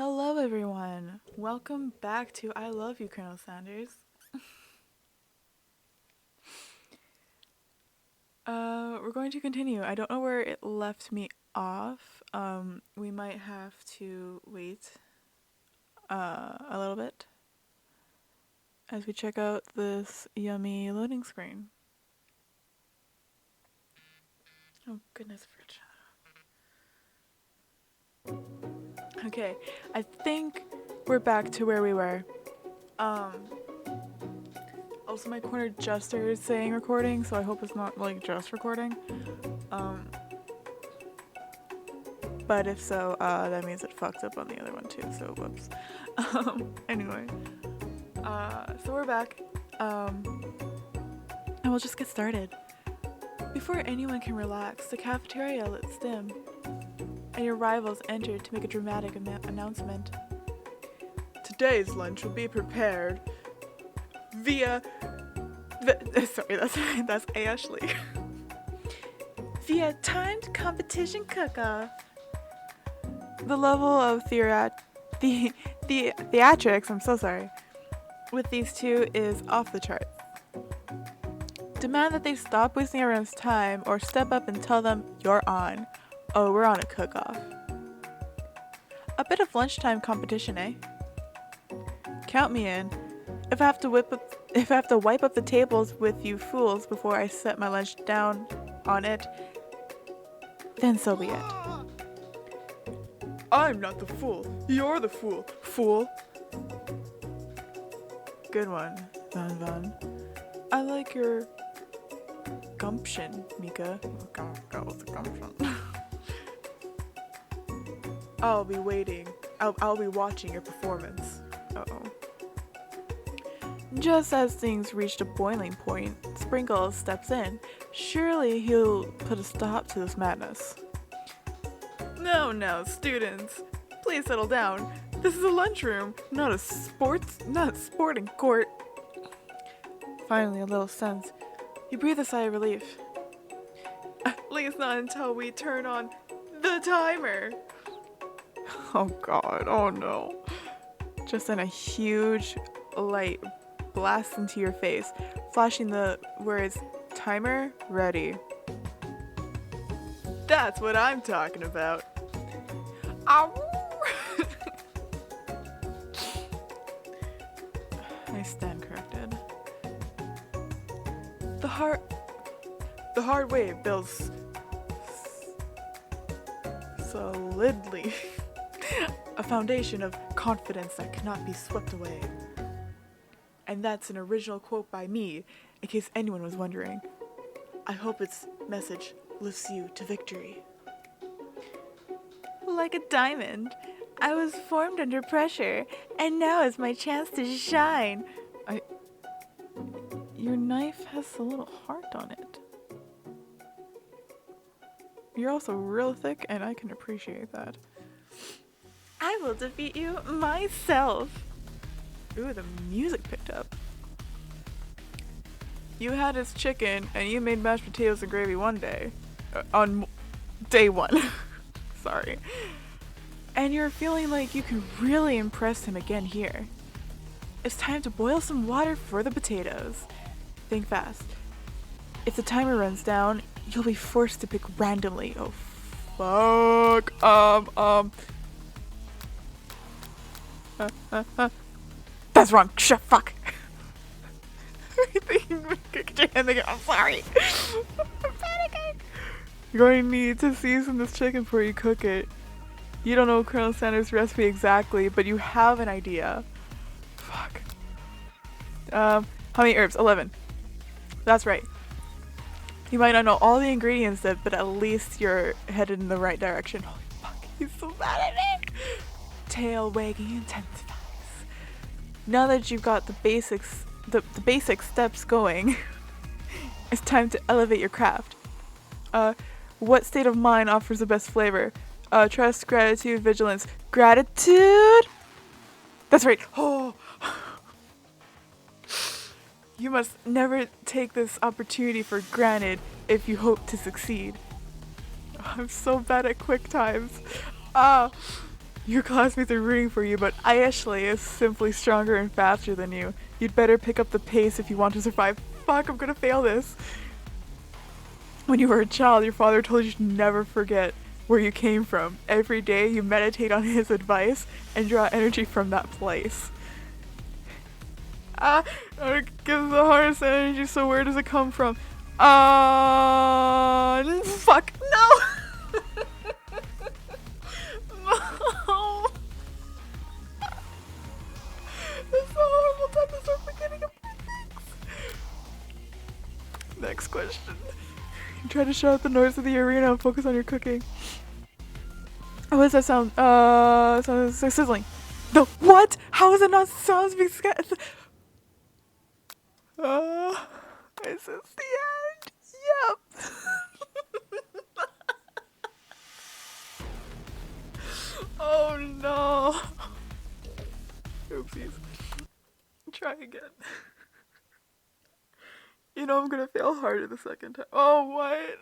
Hello, everyone. Welcome back to I Love You, Colonel Sanders. We're going to continue. I don't know where it left me off. We might have to wait a little bit as we check out this yummy loading screen. Oh, goodness, fridge. Okay, I think we're back to where we were. Also, my corner just started saying recording, so I hope it's not like just recording. But if so, that means it fucked up on the other one too, so whoops. Anyway, so we're back, and we'll just get started. Before anyone can relax, the cafeteria lets dim, and your rivals enter to make a dramatic announcement. Today's lunch will be prepared via sorry, that's Ashley. Via timed competition cook-off. The level of theatrics, I'm so sorry, with these two is off the charts. Demand that they stop wasting everyone's time or step up and tell them you're on. Oh, we're on a cook-off. A bit of lunchtime competition, eh? Count me in. If I have to wipe up the tables with you fools before I set my lunch down on it, then so be it. I'm not the fool. You're the fool. Fool. Good one, Van Van. I like your gumption, Mika. What's the gumption? I'll be waiting. I'll be watching your performance. Uh-oh. Just as things reached a boiling point, Sprinkles steps in. Surely he'll put a stop to this madness. No, students. Please settle down. This is a lunchroom, not a sporting court. Finally, a little sense. You breathe a sigh of relief. At least not until we turn on the timer. Oh god, oh no. Just then a huge light blasts into your face, flashing the words, timer ready. That's what I'm talking about. Ow! I stand corrected. The hard way builds solidly a foundation of confidence that cannot be swept away. And that's an original quote by me, in case anyone was wondering. I hope its message lifts you to victory. Like a diamond, I was formed under pressure, and now is my chance to shine. Your knife has a little heart on it. You're also real thick, and I can appreciate that. I will defeat you myself. Ooh, the music picked up. You had his chicken, and you made mashed potatoes and gravy one day. On day one. Sorry. And you're feeling like you can really impress him again here. It's time to boil some water for the potatoes. Think fast. If the timer runs down, you'll be forced to pick randomly. Oh, fuck. That's wrong. Shut fuck. I'm sorry. I'm panicking. You're going to need to season this chicken before you cook it. You don't know Colonel Sanders' recipe exactly, but you have an idea. Fuck. How many herbs? 11. That's right. You might not know all the ingredients, but at least you're headed in the right direction. Holy fuck, he's so mad at me. Tail wagging intensifies. Now that you've got the basics, the basic steps going, it's time to elevate your craft. What state of mind offers the best flavor? Trust, gratitude, vigilance. Gratitude? That's right. Oh. You must never take this opportunity for granted if you hope to succeed. I'm so bad at quick times. Your classmates are rooting for you, but Ashley is simply stronger and faster than you. You'd better pick up the pace if you want to survive. Fuck, I'm gonna fail this. When you were a child, your father told you to never forget where you came from. Every day you meditate on his advice and draw energy from that place. It gives the hardest energy, so where does it come from? Fuck, no! No! This is a horrible time to start forgetting about things. Next question. Try to shut out the noise of the arena and focus on your cooking. Oh, what does that sound? Sounds like sizzling. The what? How is it not sounds being scattered? Is this the end? Yep. Oh no. Oopsies. Try again. You know I'm gonna fail harder the second time. Oh, what?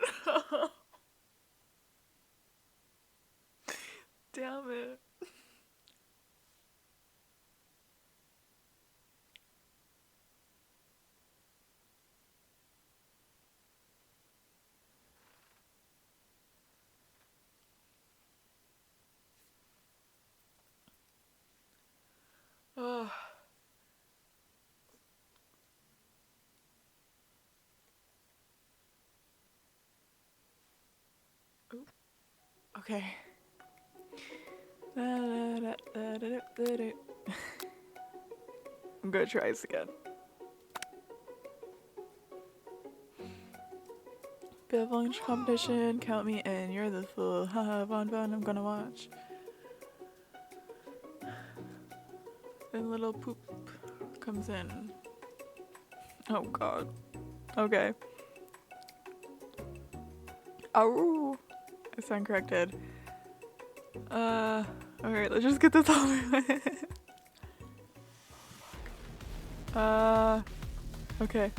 Damn it. Oh. Okay. I'm gonna try this again. Bit lunch competition, count me in, you're the fool. Haha, fun, I'm gonna watch. And little poop comes in. Oh god. Okay. Oh, I stand corrected. Alright, let's just get this over with. Okay.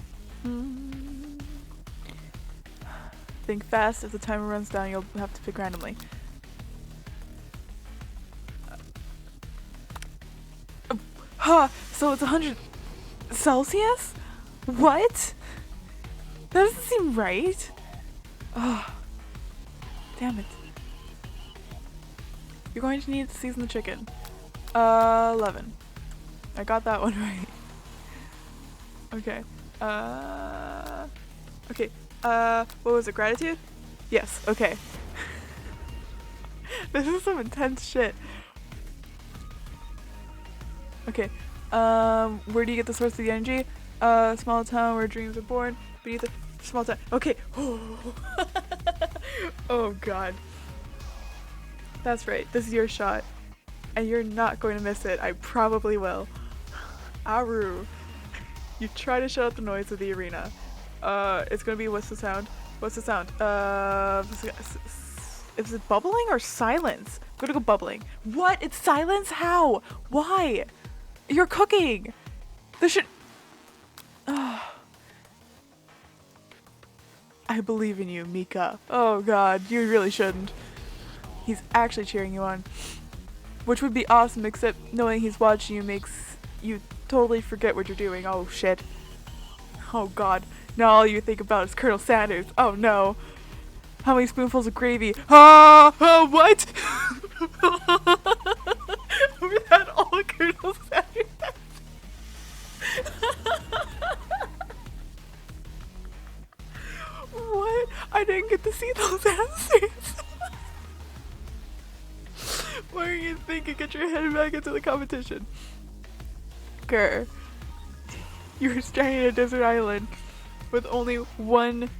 Think fast. If the timer runs down, you'll have to pick randomly. So it's 100 Celsius? What? That doesn't seem right. Oh, damn it. You're going to need to season the chicken. 11. I got that one right. Okay. Okay. What was it? Gratitude? Yes. Okay. This is some intense shit. Okay. Where do you get the source of the energy? Small town where dreams are born. Beneath the small town. Okay. Oh god. That's right. This is your shot. And you're not going to miss it. I probably will. Aru. You try to shut out the noise of the arena. It's gonna be what's the sound? What's the sound? Is it bubbling or silence? I'm gonna go bubbling. What? It's silence? How? Why? You're cooking. This should. I believe in you, Mika. Oh god, you really shouldn't. He's actually cheering you on. Which would be awesome, except knowing he's watching you makes you totally forget what you're doing. Oh shit. Oh god. Now all you think about is Colonel Sanders. Oh no. How many spoonfuls of gravy? What? We had all Colonel Sanders. What? I didn't get to see those answers. What are you thinking? Get your head back into the competition. Grr. You're stranded in a desert island with only one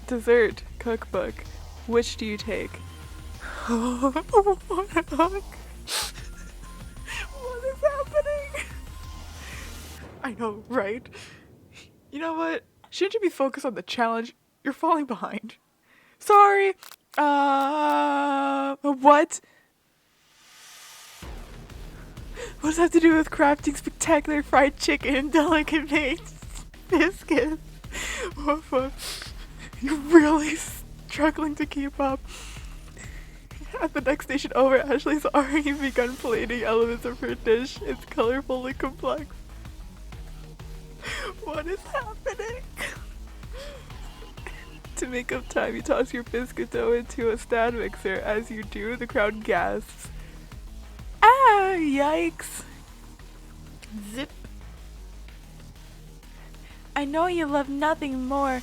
dessert cookbook. Which do you take? What is happening? I know, right? You know what? Shouldn't you be focused on the challenge? You're falling behind. Sorry. What? What does that have to do with crafting spectacular fried chicken and delicate baked biscuits? You're really struggling to keep up. At the next station over, Ashley's already begun plating elements of her dish. It's colorful and complex. What is happening? To make up time, you toss your biscuit dough into a stand mixer. As you do, the crowd gasps. Ah, yikes. Zip. I know you love nothing more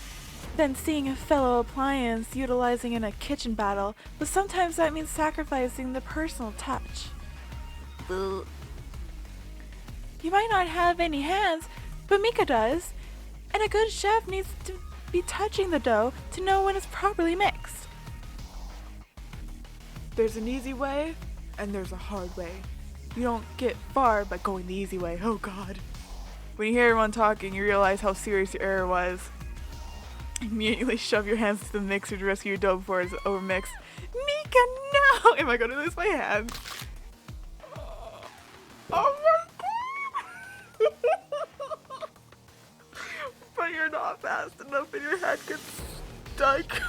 than seeing a fellow appliance utilizing in a kitchen battle, but sometimes that means sacrificing the personal touch. Boo. You might not have any hands, but Mika does, and a good chef needs to be touching the dough to know when it's properly mixed. There's an easy way, and there's a hard way. You don't get far by going the easy way. Oh god. When you hear everyone talking, you realize how serious your error was. Immediately shove your hands into the mixer to rescue your dough before it's overmixed. Mika, no! Am I gonna lose my hands? Oh my god! But you're not fast enough and your head gets stuck.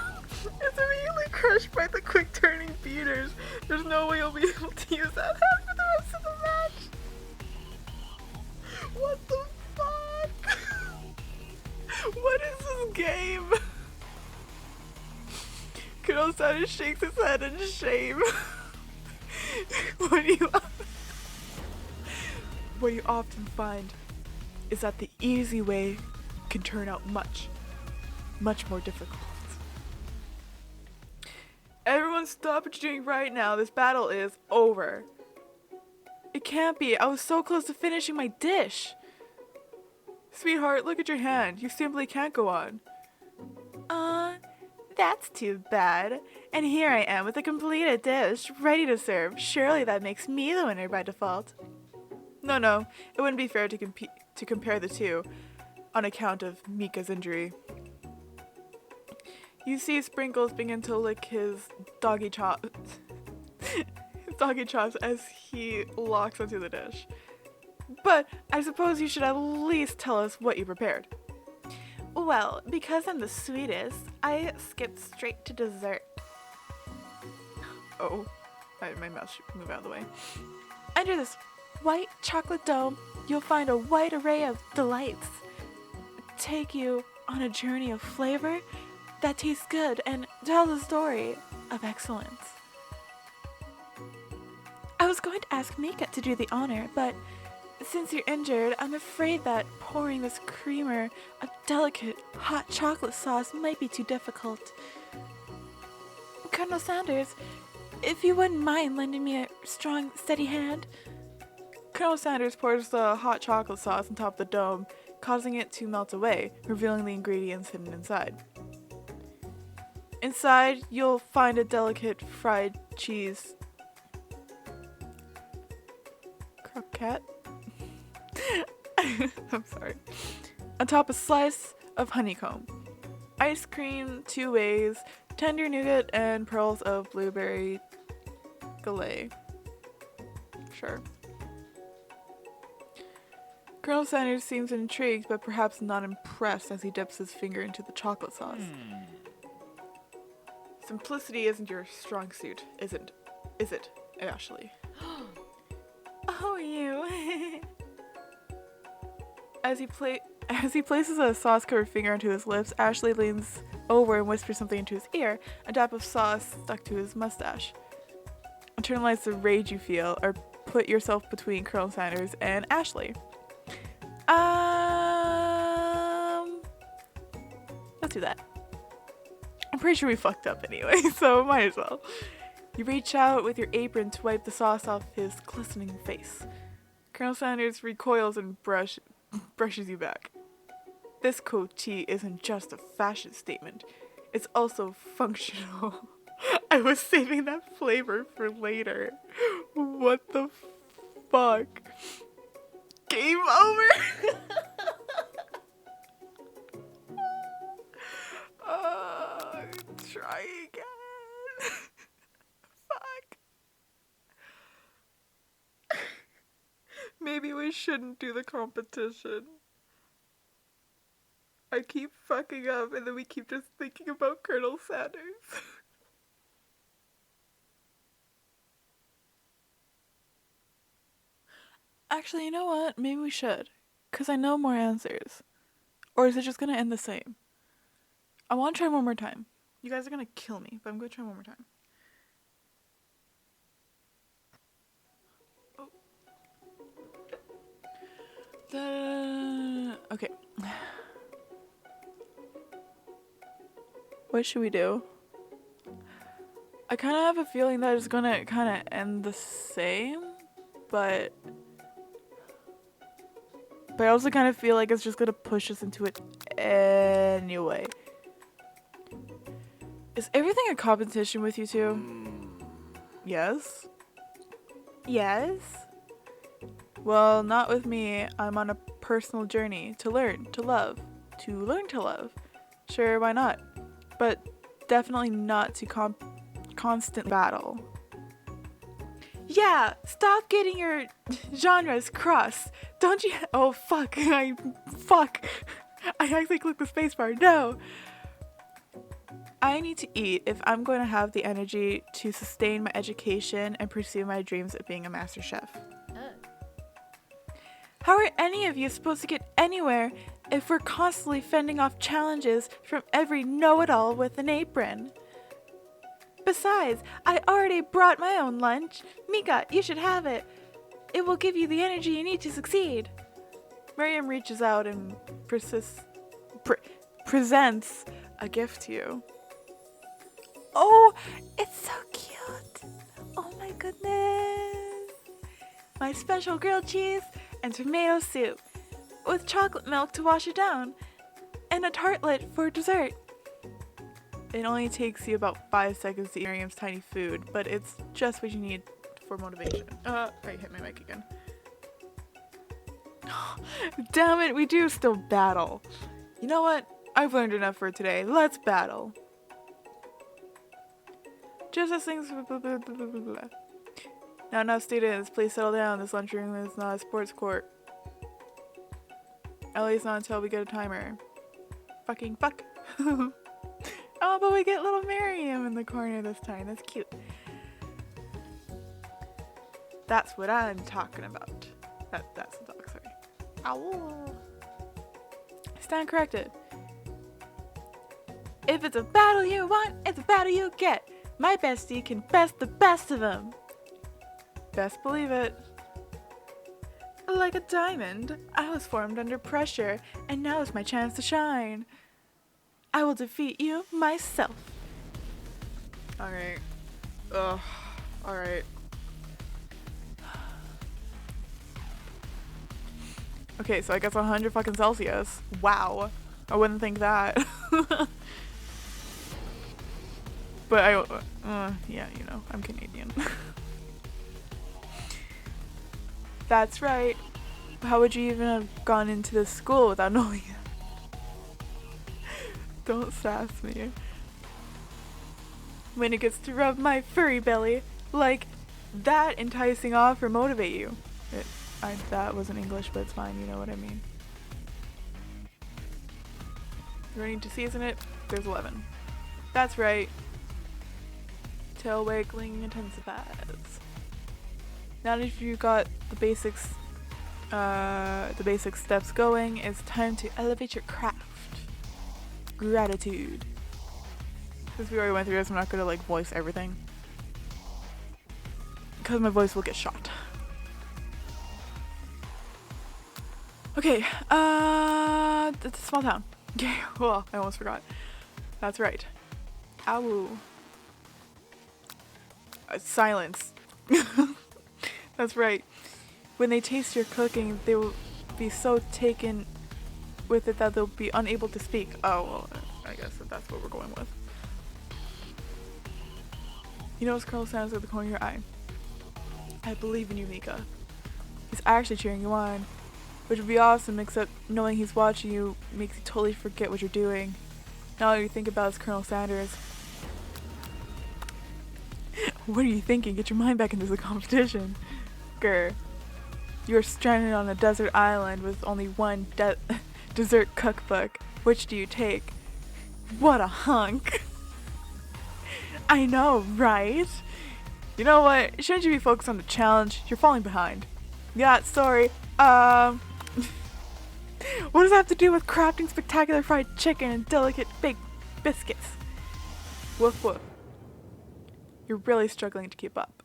It's immediately crushed by the quick turning beaters. There's no way you'll be able to use that hand for the rest of the match. What the fuck? What is this game? Kurosawa shakes his head in shame. What you often find is that the easy way can turn out much more difficult. Everyone stop what you're doing right now. This battle is over. It can't be. I was so close to finishing my dish. Sweetheart, look at your hand. You simply can't go on. That's too bad. And here I am with a completed dish, ready to serve. Surely that makes me the winner by default. No, it wouldn't be fair to compare the two on account of Mika's injury. You see Sprinkles begin to lick his doggy chops as he locks onto the dish. But I suppose you should at least tell us what you prepared. Well, because I'm the sweetest, I skipped straight to dessert. Oh, my mouse should move out of the way. Under this white chocolate dome, you'll find a wide array of delights. Take you on a journey of flavor that tastes good and tells a story of excellence. I was going to ask Mika to do the honor, but since you're injured, I'm afraid that pouring this creamer of delicate hot chocolate sauce might be too difficult. Colonel Sanders, if you wouldn't mind lending me a strong, steady hand. Colonel Sanders pours the hot chocolate sauce on top of the dome, causing it to melt away, revealing the ingredients hidden inside. Inside, you'll find a delicate fried cheese croquette. I'm sorry. On top, a slice of honeycomb, ice cream 2 ways, tender nougat, and pearls of blueberry galette. Sure. Colonel Sanders seems intrigued, but perhaps not impressed as he dips his finger into the chocolate sauce. Simplicity isn't your strong suit, is it, Ashley? Oh, you. As he places a sauce-covered finger onto his lips, Ashley leans over and whispers something into his ear, a dab of sauce stuck to his mustache. Internalize the rage you feel, or put yourself between Colonel Sanders and Ashley. Let's do that. I'm pretty sure we fucked up anyway, so might as well. You reach out with your apron to wipe the sauce off his glistening face. Colonel Sanders recoils and brushes you back. This goatee isn't just a fashion statement, it's also functional. I was saving that flavor for later. What the fuck? Game over? Try again. Fuck. Maybe we shouldn't do the competition. I keep fucking up and then we keep just thinking about Colonel Sanders. Actually, you know what? Maybe we should. Because I know more answers. Or is it just going to end the same? I want to try one more time. You guys are going to kill me, but I'm going to try one more time. Oh. Okay. What should we do? I kind of have a feeling that it's going to kind of end the same, but I also kind of feel like it's just going to push us into it anyway. Is everything a competition with you two? Yes? Yes? Well, not with me. I'm on a personal journey to learn to love. To learn to love. Sure, why not? But definitely not to constantly battle. Yeah, stop getting your genres crossed. Don't you? Oh, fuck. Fuck. I actually clicked the spacebar. No. I need to eat if I'm going to have the energy to sustain my education and pursue my dreams of being a master chef. How are any of you supposed to get anywhere if we're constantly fending off challenges from every know-it-all with an apron? Besides, I already brought my own lunch. Mika, you should have it. It will give you the energy you need to succeed. Miriam reaches out and presents a gift to you. Oh, it's so cute. Oh my goodness. My special grilled cheese and tomato soup with chocolate milk to wash it down and a tartlet for dessert. It only takes you about 5 seconds to eat Miriam's tiny food, but it's just what you need for motivation. I hit my mic again. Damn it, we do still battle. You know what? I've learned enough for today. Let's battle. Just as things. Now, students, please settle down. This lunchroom is not a sports court. At least not until we get a timer. Fucking fuck. Oh, but we get little Miriam in the corner this time. That's cute. That's what I'm talking about. That's the dog, sorry. Ow. Stand corrected. If it's a battle you want, it's a battle you get. My bestie can best the best of them. Best believe it. Like a diamond, I was formed under pressure, and now is my chance to shine. I will defeat you myself. Alright. Ugh. Alright. Okay, so I guess 100 fucking Celsius. Wow. I wouldn't think that. But yeah, you know, I'm Canadian. That's right. How would you even have gone into this school without knowing it? Don't sass me. When it gets to rub my furry belly, like that enticing off or motivate you. That wasn't English, but it's fine, you know what I mean. You're ready to season it? There's 11. That's right. Tail wiggling intensifies. Now that you got the basic steps going, it's time to elevate your craft. Gratitude. Since we already went through this, I'm not gonna like voice everything, because my voice will get shot. Okay, it's a small town. Okay, well, I almost forgot. That's right. Ow. Silence. That's right. When they taste your cooking, they will be so taken with it that they'll be unable to speak. Oh, well, I guess that's what we're going with. You notice Colonel Sanders at the corner of your eye. I believe in you, Mika. He's actually cheering you on, which would be awesome, except knowing he's watching you makes you totally forget what you're doing. Now all you think about is Colonel Sanders. What are you thinking? Get your mind back into the competition. Grr. You are stranded on a desert island with only one dessert cookbook. Which do you take? What a hunk. I know, right? You know what? Shouldn't you be focused on the challenge? You're falling behind. Yeah, sorry. What does that have to do with crafting spectacular fried chicken and delicate baked biscuits? Woof woof. You're really struggling to keep up.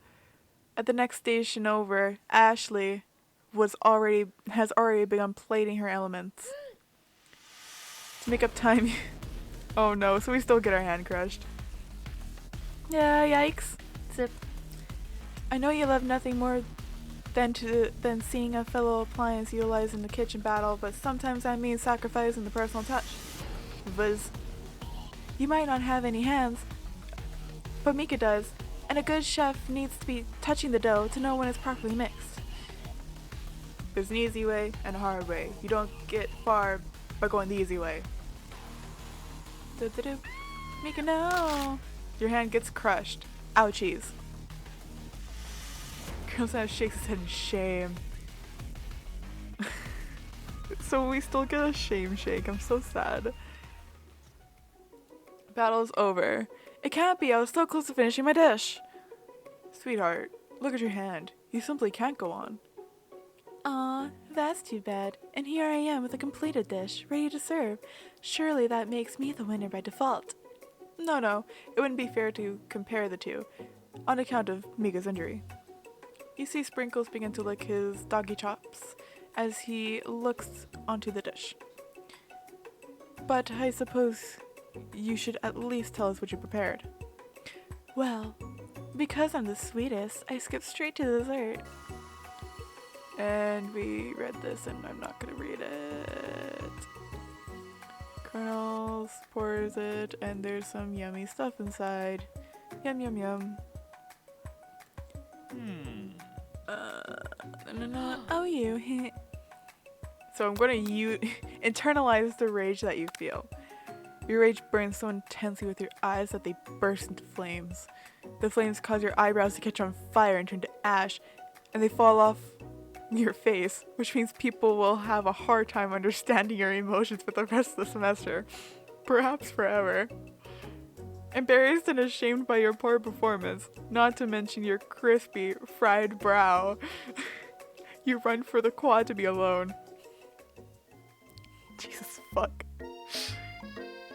At the next station over, Ashley has already begun plating her elements. To make up time. Oh no, so we still get our hand crushed. Yeah, yikes. Zip. I know you love nothing more than seeing a fellow appliance utilized in the kitchen battle, but sometimes that means sacrificing the personal touch. Viz. You might not have any hands, but Mika does, and a good chef needs to be touching the dough to know when it's properly mixed. There's an easy way and a hard way. You don't get far by going the easy way. Do-do-do. Mika, no! Your hand gets crushed. Ouchies. Colonel shakes his head in shame. So we still get a shame shake. I'm so sad. Battle's over. It can't be. I was so close to finishing my dish. Sweetheart, look at your hand. You simply can't go on. Aw, that's too bad. And here I am with a completed dish, ready to serve. Surely that makes me the winner by default. No, it wouldn't be fair to compare the two, on account of Mika's injury. You see Sprinkles begin to lick his doggy chops as he looks onto the dish. But I suppose you should at least tell us what you prepared. Well, because I'm the sweetest, I skipped straight to the dessert. And we read this and I'm not gonna read it. Colonel pours it and there's some yummy stuff inside. Yum yum yum. No. Oh, you. So I'm going to internalize the rage that you feel. Your rage burns so intensely with your eyes that they burst into flames. The flames cause your eyebrows to catch on fire and turn to ash, and they fall off your face, which means people will have a hard time understanding your emotions for the rest of the semester. Perhaps forever. Embarrassed and ashamed by your poor performance, not to mention your crispy, fried brow. You run for the quad to be alone. Jesus fuck.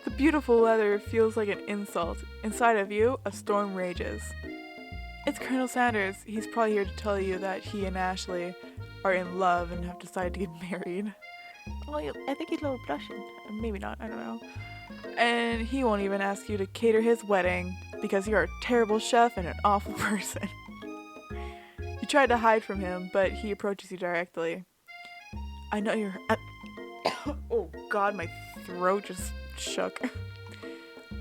The beautiful weather feels like an insult. Inside of you, a storm rages. It's Colonel Sanders. He's probably here to tell you that he and Ashley are in love and have decided to get married. Well, I think he's a little blushing. Maybe not, I don't know. And he won't even ask you to cater his wedding because you're a terrible chef and an awful person. You tried to hide from him, but he approaches you directly. I know you're... Oh god, my throat just shook.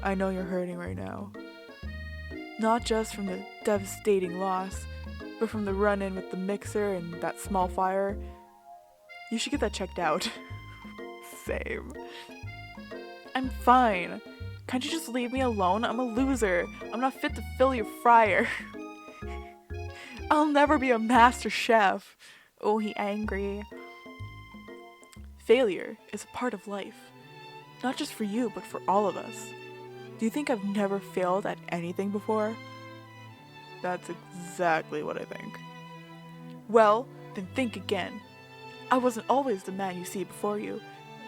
I know you're hurting right now. Not just from the devastating loss, but from the run-in with the mixer and that small fire. You should get that checked out. Same. I'm fine. Can't you just leave me alone? I'm a loser. I'm not fit to fill your fryer. I'll never be a master chef. Oh, he angry. Failure is a part of life. Not just for you, but for all of us. Do you think I've never failed at anything before? That's exactly what I think. Well, then think again. I wasn't always the man you see before you.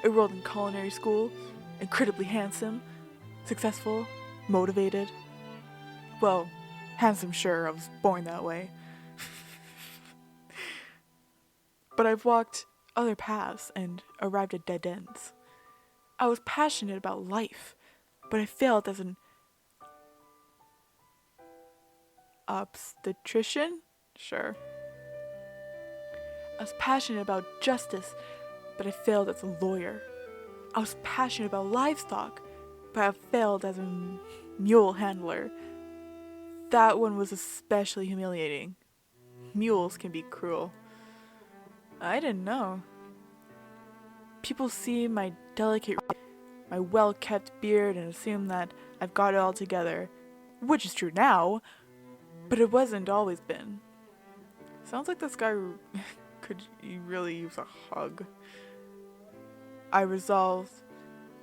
Enrolled in culinary school, incredibly handsome, successful, motivated. Well, handsome, sure, I was born that way. But I've walked other paths and arrived at dead ends. I was passionate about life, but I failed as an obstetrician? Sure. I was passionate about justice, but I failed as a lawyer. I was passionate about livestock, but I failed as a mule handler. That one was especially humiliating. Mules can be cruel. I didn't know. People see my delicate, my well-kept beard and assume that I've got it all together, which is true now, but it wasn't always been. Sounds like this guy could really use a hug. I resolved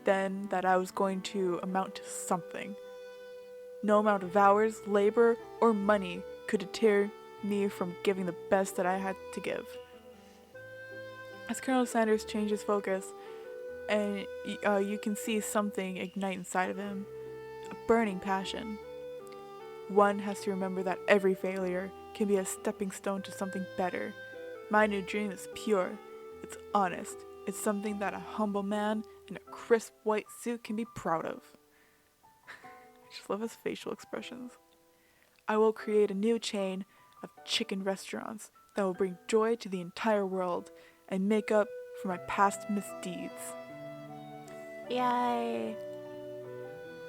then that I was going to amount to something. No amount of hours, labor, or money could deter me from giving the best that I had to give. As Colonel Sanders changes focus, and you can see something ignite inside of him, a burning passion. One has to remember that every failure can be a stepping stone to something better. My new dream is pure, it's honest, it's something that a humble man in a crisp white suit can be proud of. I just love his facial expressions. I will create a new chain of chicken restaurants that will bring joy to the entire world and make up for my past misdeeds. Yay!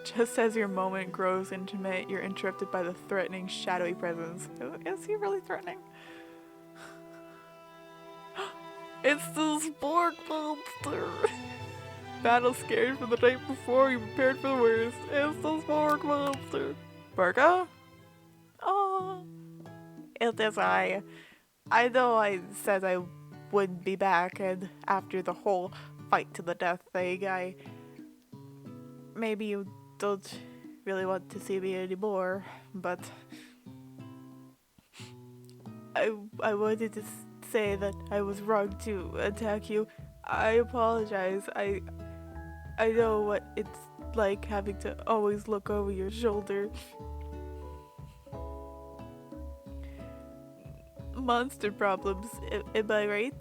Just as your moment grows intimate, you're interrupted by the threatening, shadowy presence. Is he really threatening? It's the Spork Monster! Battle scared from the night before, you prepared for the worst. It's the Spork Monster! Burka? Oh, it is I. I know I said I wouldn't be back, and after the whole fight to the death thing, maybe you don't really want to see me anymore, but I wanted to say that I was wrong to attack you. I apologize. I know what it's like having to always look over your shoulder. Monster problems, am I right?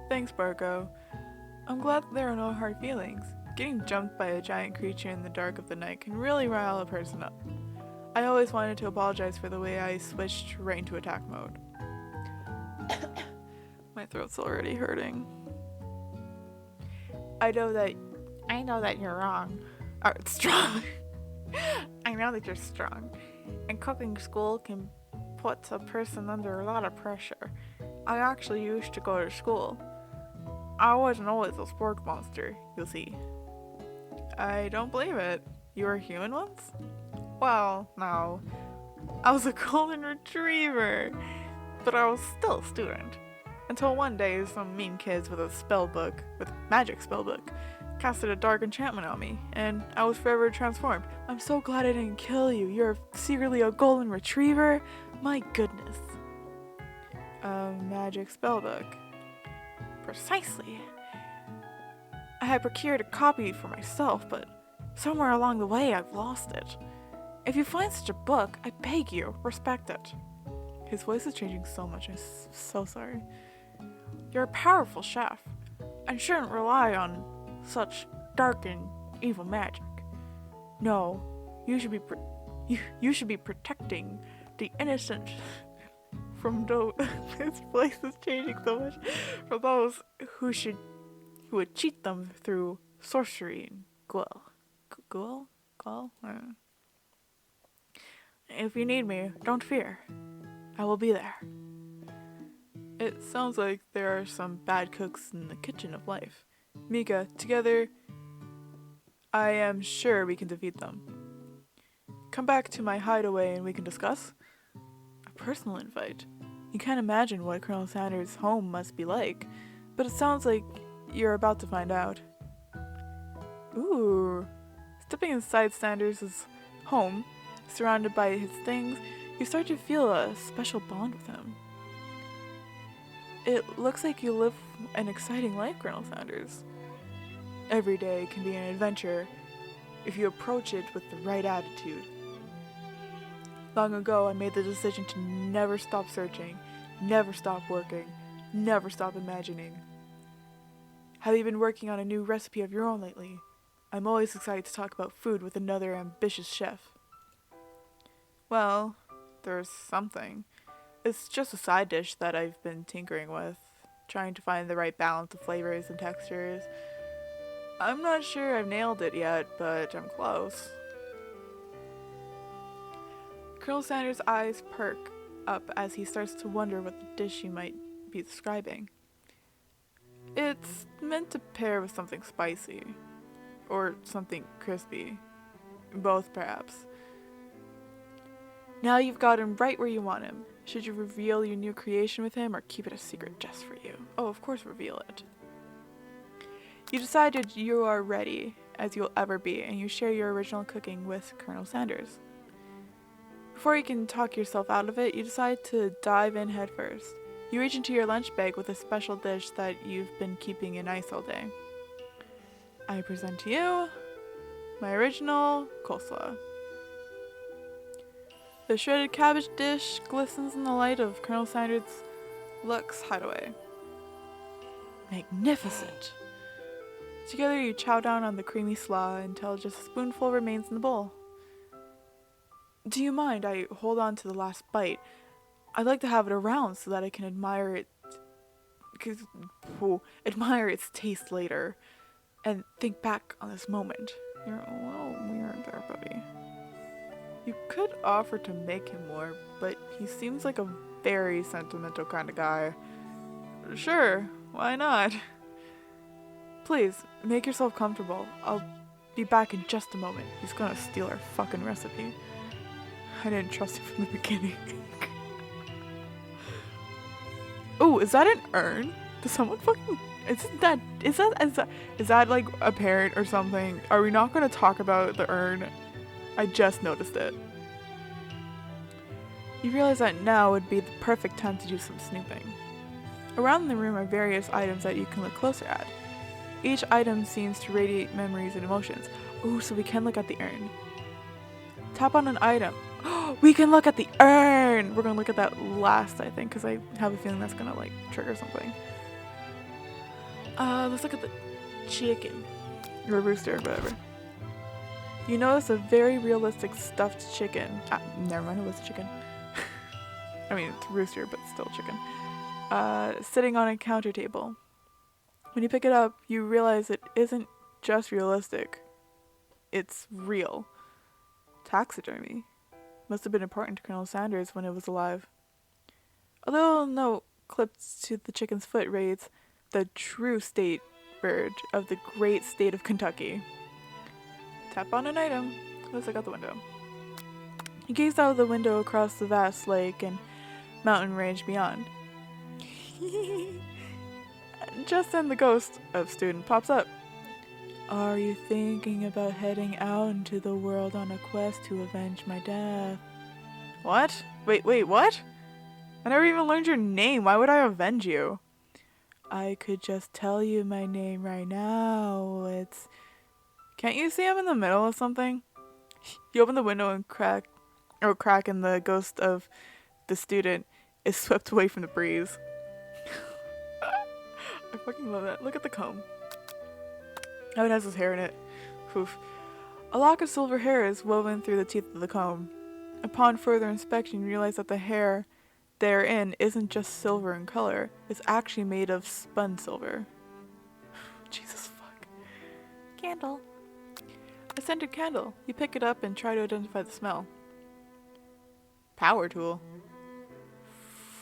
Thanks, Barco. I'm glad there are no hard feelings. Getting jumped by a giant creature in the dark of the night can really rile a person up. I always wanted to apologize for the way I switched right into attack mode. My throat's already hurting. I know that you're wrong. Or strong. I know that you're strong. And cooking school can put a person under a lot of pressure. I actually used to go to school. I wasn't always a spork monster, you'll see. I don't believe it. You were human once? Well, no. I was a golden retriever, but I was still a student. Until one day, some mean kids with a magic spell book, casted a dark enchantment on me, and I was forever transformed. I'm so glad I didn't kill you. You're secretly a golden retriever? My goodness. A magic spellbook. Precisely. I had procured a copy for myself, but somewhere along the way I've lost it. If you find such a book, I beg you, respect it. His voice is changing so much, I'm so sorry. You're a powerful chef, and shouldn't rely on such dark and evil magic. No, you should be protecting the innocent from those. His voice is changing so much. From those who would cheat them through sorcery and guile. If you need me, don't fear. I will be there. It sounds like there are some bad cooks in the kitchen of life. Mika, together, I am sure we can defeat them. Come back to my hideaway and we can discuss. A personal invite. You can't imagine what Colonel Sanders' home must be like, but it sounds like you're about to find out. Ooh. Stepping inside Sanders' home, surrounded by his things, you start to feel a special bond with him. It looks like you live an exciting life, Colonel Sanders. Every day can be an adventure if you approach it with the right attitude. Long ago, I made the decision to never stop searching, never stop working, never stop imagining. Have you been working on a new recipe of your own lately? I'm always excited to talk about food with another ambitious chef. Well, there's something. It's just a side dish that I've been tinkering with, trying to find the right balance of flavors and textures. I'm not sure I've nailed it yet, but I'm close. Colonel Sanders' eyes perk up as he starts to wonder what the dish you might be describing. It's meant to pair with something spicy, or something crispy. Both, perhaps. Now you've got him right where you want him. Should you reveal your new creation with him or keep it a secret just for you? Oh, of course reveal it. You decided you are ready as you'll ever be, and you share your original cooking with Colonel Sanders. Before you can talk yourself out of it, you decide to dive in headfirst. You reach into your lunch bag with a special dish that you've been keeping in ice all day. I present to you my original coleslaw. The shredded cabbage dish glistens in the light of Colonel Sanders' Luxe hideaway. Magnificent! Together you chow down on the creamy slaw until just a spoonful remains in the bowl. Do you mind? I hold on to the last bite. I'd like to have it around so that I can admire its taste later, and think back on this moment. You're a little weird there, buddy. You could offer to make him more, but he seems like a very sentimental kind of guy. Sure, why not? Please, make yourself comfortable. I'll be back in just a moment. He's gonna steal our fucking recipe. I didn't trust him from the beginning. Oh, is that an urn? Does someone fucking... Is that like a parent or something? Are we not gonna talk about the urn? I just noticed it. You realize that now would be the perfect time to do some snooping. Around the room are various items that you can look closer at. Each item seems to radiate memories and emotions. Ooh, so we can look at the urn. Tap on an item. We can look at the urn! We're gonna look at that last, I think, because I have a feeling that's gonna, like, trigger something. Let's look at the chicken. Or rooster, whatever. You notice a very realistic stuffed chicken. Never mind, it was a chicken. I mean, it's a rooster, but still chicken. Sitting on a counter table. When you pick it up, you realize it isn't just realistic. It's real. Taxidermy. Must have been important to Colonel Sanders when it was alive. A little note clipped to the chicken's foot reads, "The true state bird of the great state of Kentucky." Tap on an item. Let's look out the window. You gaze out of the window across the vast lake and mountain range beyond. Just then the ghost of student pops up. Are you thinking about heading out into the world on a quest to avenge my death? What? Wait, what? I never even learned your name. Why would I avenge you? I could just tell you my name right now. It's... Can't you see I'm in the middle of something? You open the window and crack and the ghost of the student is swept away from the breeze. I fucking love that. Look at the comb. Oh, it has his hair in it. Oof. A lock of silver hair is woven through the teeth of the comb. Upon further inspection, you realize that the hair therein isn't just silver in color. It's actually made of spun silver. Jesus fuck. Candle. A scented candle. You pick it up and try to identify the smell. Power tool.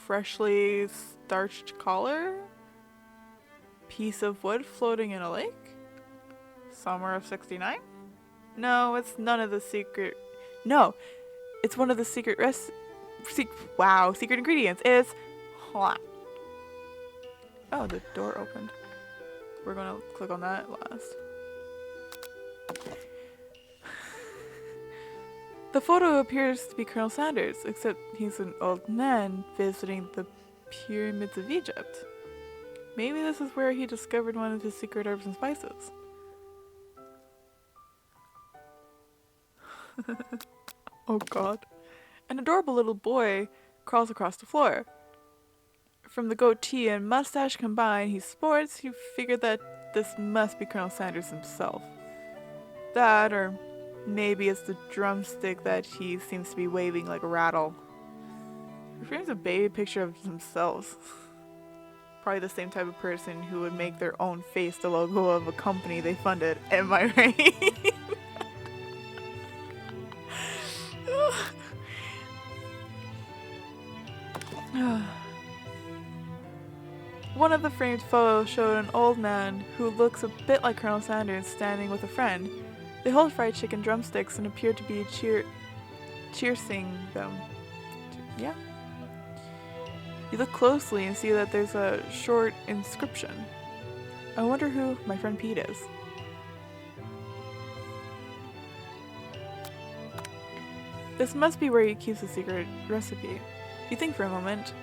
Freshly starched collar. Piece of wood floating in a lake. Summer of 69? No, it's none of the secret... No, it's one of the secret secret ingredients. It's... Oh, the door opened. We're gonna click on that last. The photo appears to be Colonel Sanders, except he's an old man visiting the pyramids of Egypt. Maybe this is where he discovered one of his secret herbs and spices. Oh god. An adorable little boy crawls across the floor. From the goatee and mustache combined he sports, you figure that this must be Colonel Sanders himself. That, or maybe it's the drumstick that he seems to be waving like a rattle. He frames a baby picture of themselves. Probably the same type of person who would make their own face the logo of a company they funded. Am I right? One of the framed photos showed an old man who looks a bit like Colonel Sanders standing with a friend. They hold fried chicken drumsticks and appear to be cheersing them. Yeah. You look closely and see that there's a short inscription. I wonder who my friend Pete is. This must be where he keeps the secret recipe. You think for a moment.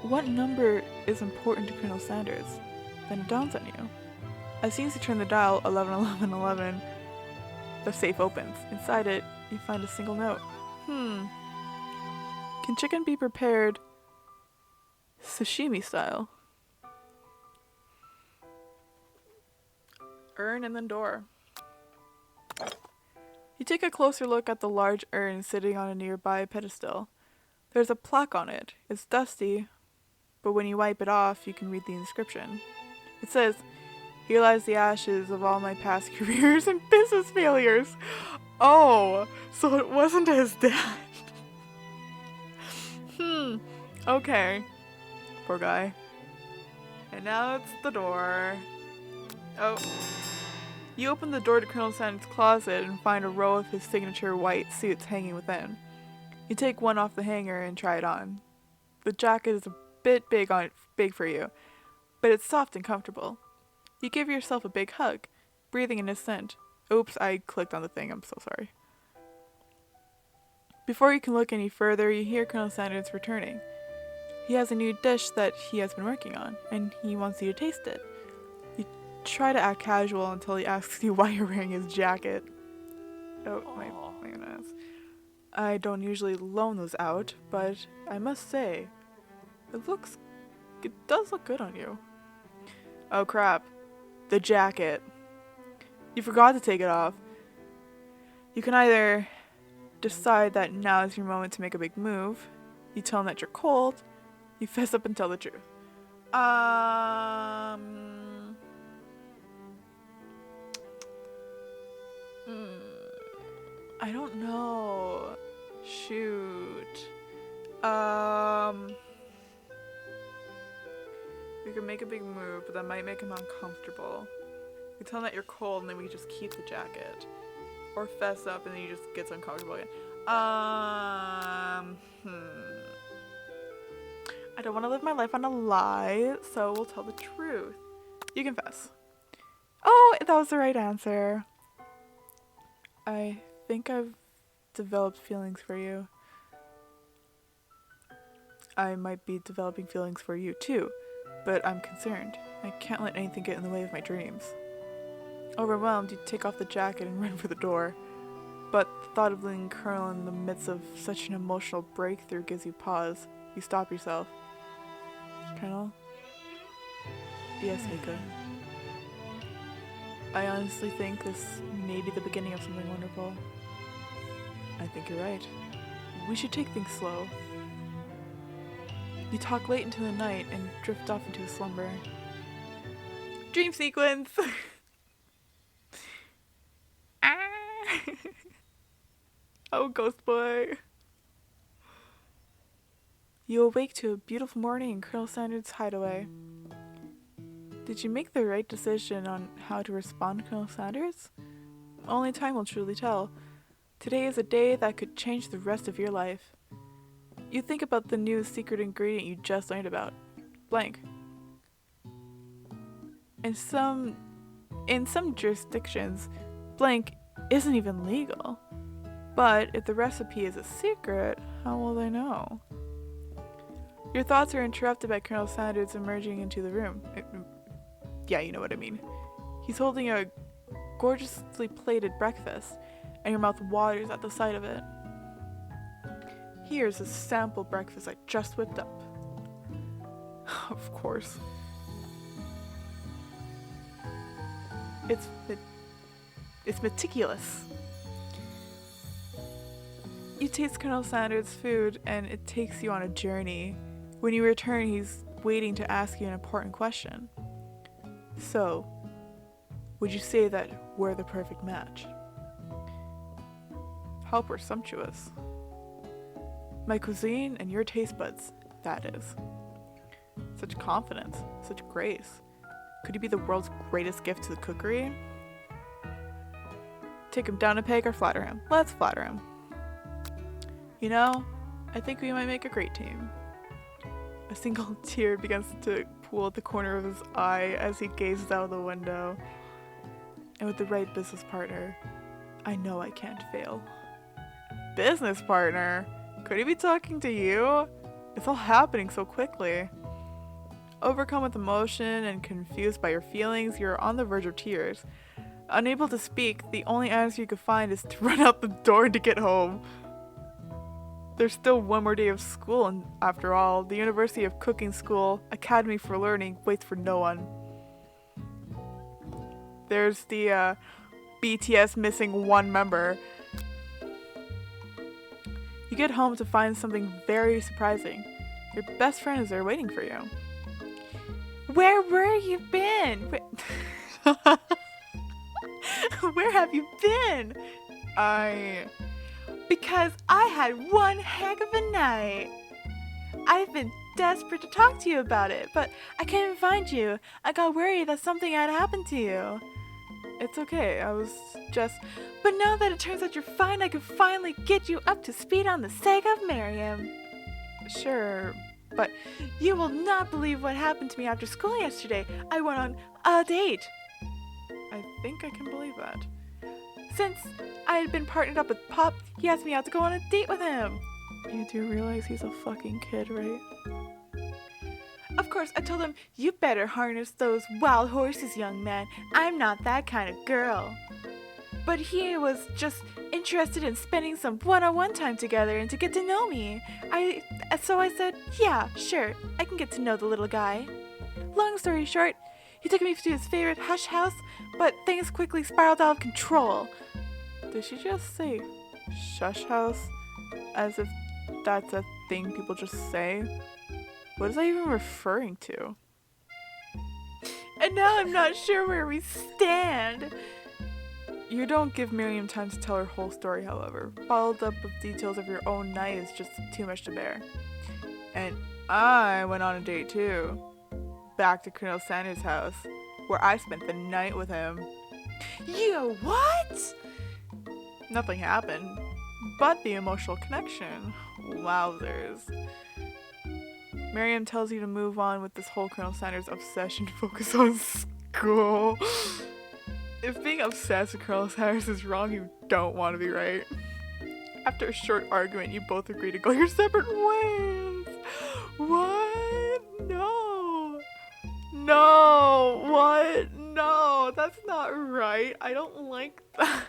What number is important to Colonel Sanders? Then it dawns on you. As soon as you turn the dial 111111, the safe opens. Inside it, you find a single note. Can chicken be prepared sashimi style? Urn and then door. You take a closer look at the large urn sitting on a nearby pedestal. There's a plaque on it. It's dusty, but when you wipe it off, you can read the inscription. It says, "Here lies the ashes of all my past careers and business failures." Oh, so it wasn't his dad. Okay. Poor guy. And now it's the door. Oh. You open the door to Colonel Sanders' closet and find a row of his signature white suits hanging within. You take one off the hanger and try it on. The jacket is a bit big for you, but it's soft and comfortable. You give yourself a big hug, breathing in his scent. Oops, I clicked on the thing, I'm so sorry. Before you can look any further, you hear Colonel Sanders returning. He has a new dish that he has been working on, and he wants you to taste it. You try to act casual until he asks you why you're wearing his jacket. Oh, my goodness. I don't usually loan those out, but I must say, it does look good on you. Oh crap. The jacket. You forgot to take it off. You can either decide that now is your moment to make a big move, you tell him that you're cold, you fess up and tell the truth. I don't know. Shoot. We could make a big move, but that might make him uncomfortable. We tell him that you're cold and then we just keep the jacket. Or fess up and then he just gets uncomfortable again. I don't want to live my life on a lie, so we'll tell the truth. You confess. Oh, that was the right answer. I think I've developed feelings for you. I might be developing feelings for you too, but I'm concerned. I can't let anything get in the way of my dreams. Overwhelmed, you take off the jacket and run for the door. But the thought of leaving Colonel in the midst of such an emotional breakthrough gives you pause. You stop yourself. Colonel? Yes, Mika. I honestly think this may be the beginning of something wonderful. I think you're right. We should take things slow. You talk late into the night and drift off into a slumber. Dream sequence! Oh, ghost boy. You awake to a beautiful morning in Colonel Sanders' hideaway. Did you make the right decision on how to respond to Colonel Sanders? Only time will truly tell. Today is a day that could change the rest of your life. You think about the new secret ingredient you just learned about. Blank. In some jurisdictions, blank isn't even legal. But if the recipe is a secret, how will they know? Your thoughts are interrupted by Colonel Sanders emerging into the room. Yeah, you know what I mean. He's holding a gorgeously plated breakfast, and your mouth waters at the sight of it. Here's a sample breakfast I just whipped up. Of course. It's meticulous. You taste Colonel Sanders' food, and it takes you on a journey. When you return, he's waiting to ask you an important question. So, would you say that we're the perfect match? How presumptuous. My cuisine and your taste buds, that is. Such confidence, such grace. Could you be the world's greatest gift to the cookery? Take him down a peg or flatter him? Let's flatter him. You know, I think we might make a great team. A single tear begins to pool at the corner of his eye as he gazes out of the window. And with the right business partner, I know I can't fail. Business partner? Could he be talking to you? It's all happening so quickly. Overcome with emotion and confused by your feelings, you're on the verge of tears. Unable to speak, the only answer you could find is to run out the door to get home. There's still one more day of school, and after all, the University of Cooking School, Academy for Learning, waits for no one. There's the BTS missing one member. You get home to find something very surprising. Your best friend is there waiting for you. Where were you been? Where have you been? Because I had one heck of a night. I've been desperate to talk to you about it, but I couldn't find you. I got worried that something had happened to you. It's okay, I was just... But now that it turns out you're fine, I can finally get you up to speed on the sake of Miriam. Sure, but you will not believe what happened to me after school yesterday. I went on a date. I think I can believe that. Since I had been partnered up with Pop, he asked me out to go on a date with him. You do realize he's a fucking kid, right? Of course, I told him, you better harness those wild horses, young man. I'm not that kind of girl. But he was just interested in spending some one-on-one time together and to get to know me. So I said, yeah, sure, I can get to know the little guy. Long story short, he took me to his favorite hush house, but things quickly spiraled out of control. Did she just say shush house? As if that's a thing people just say? What is that even referring to? And now I'm not sure where we stand. You don't give Miriam time to tell her whole story, however. Bottled up with details of your own night is just too much to bear. And I went on a date too. Back to Colonel Sanders' house, where I spent the night with him. You what? Nothing happened, but the emotional connection. Wowzers. Miriam tells you to move on with this whole Colonel Sanders obsession, focus on school. If being obsessed with Colonel Sanders is wrong, you don't want to be right. After a short argument, you both agree to go your separate ways. What? No. No. What? No. That's not right. I don't like that.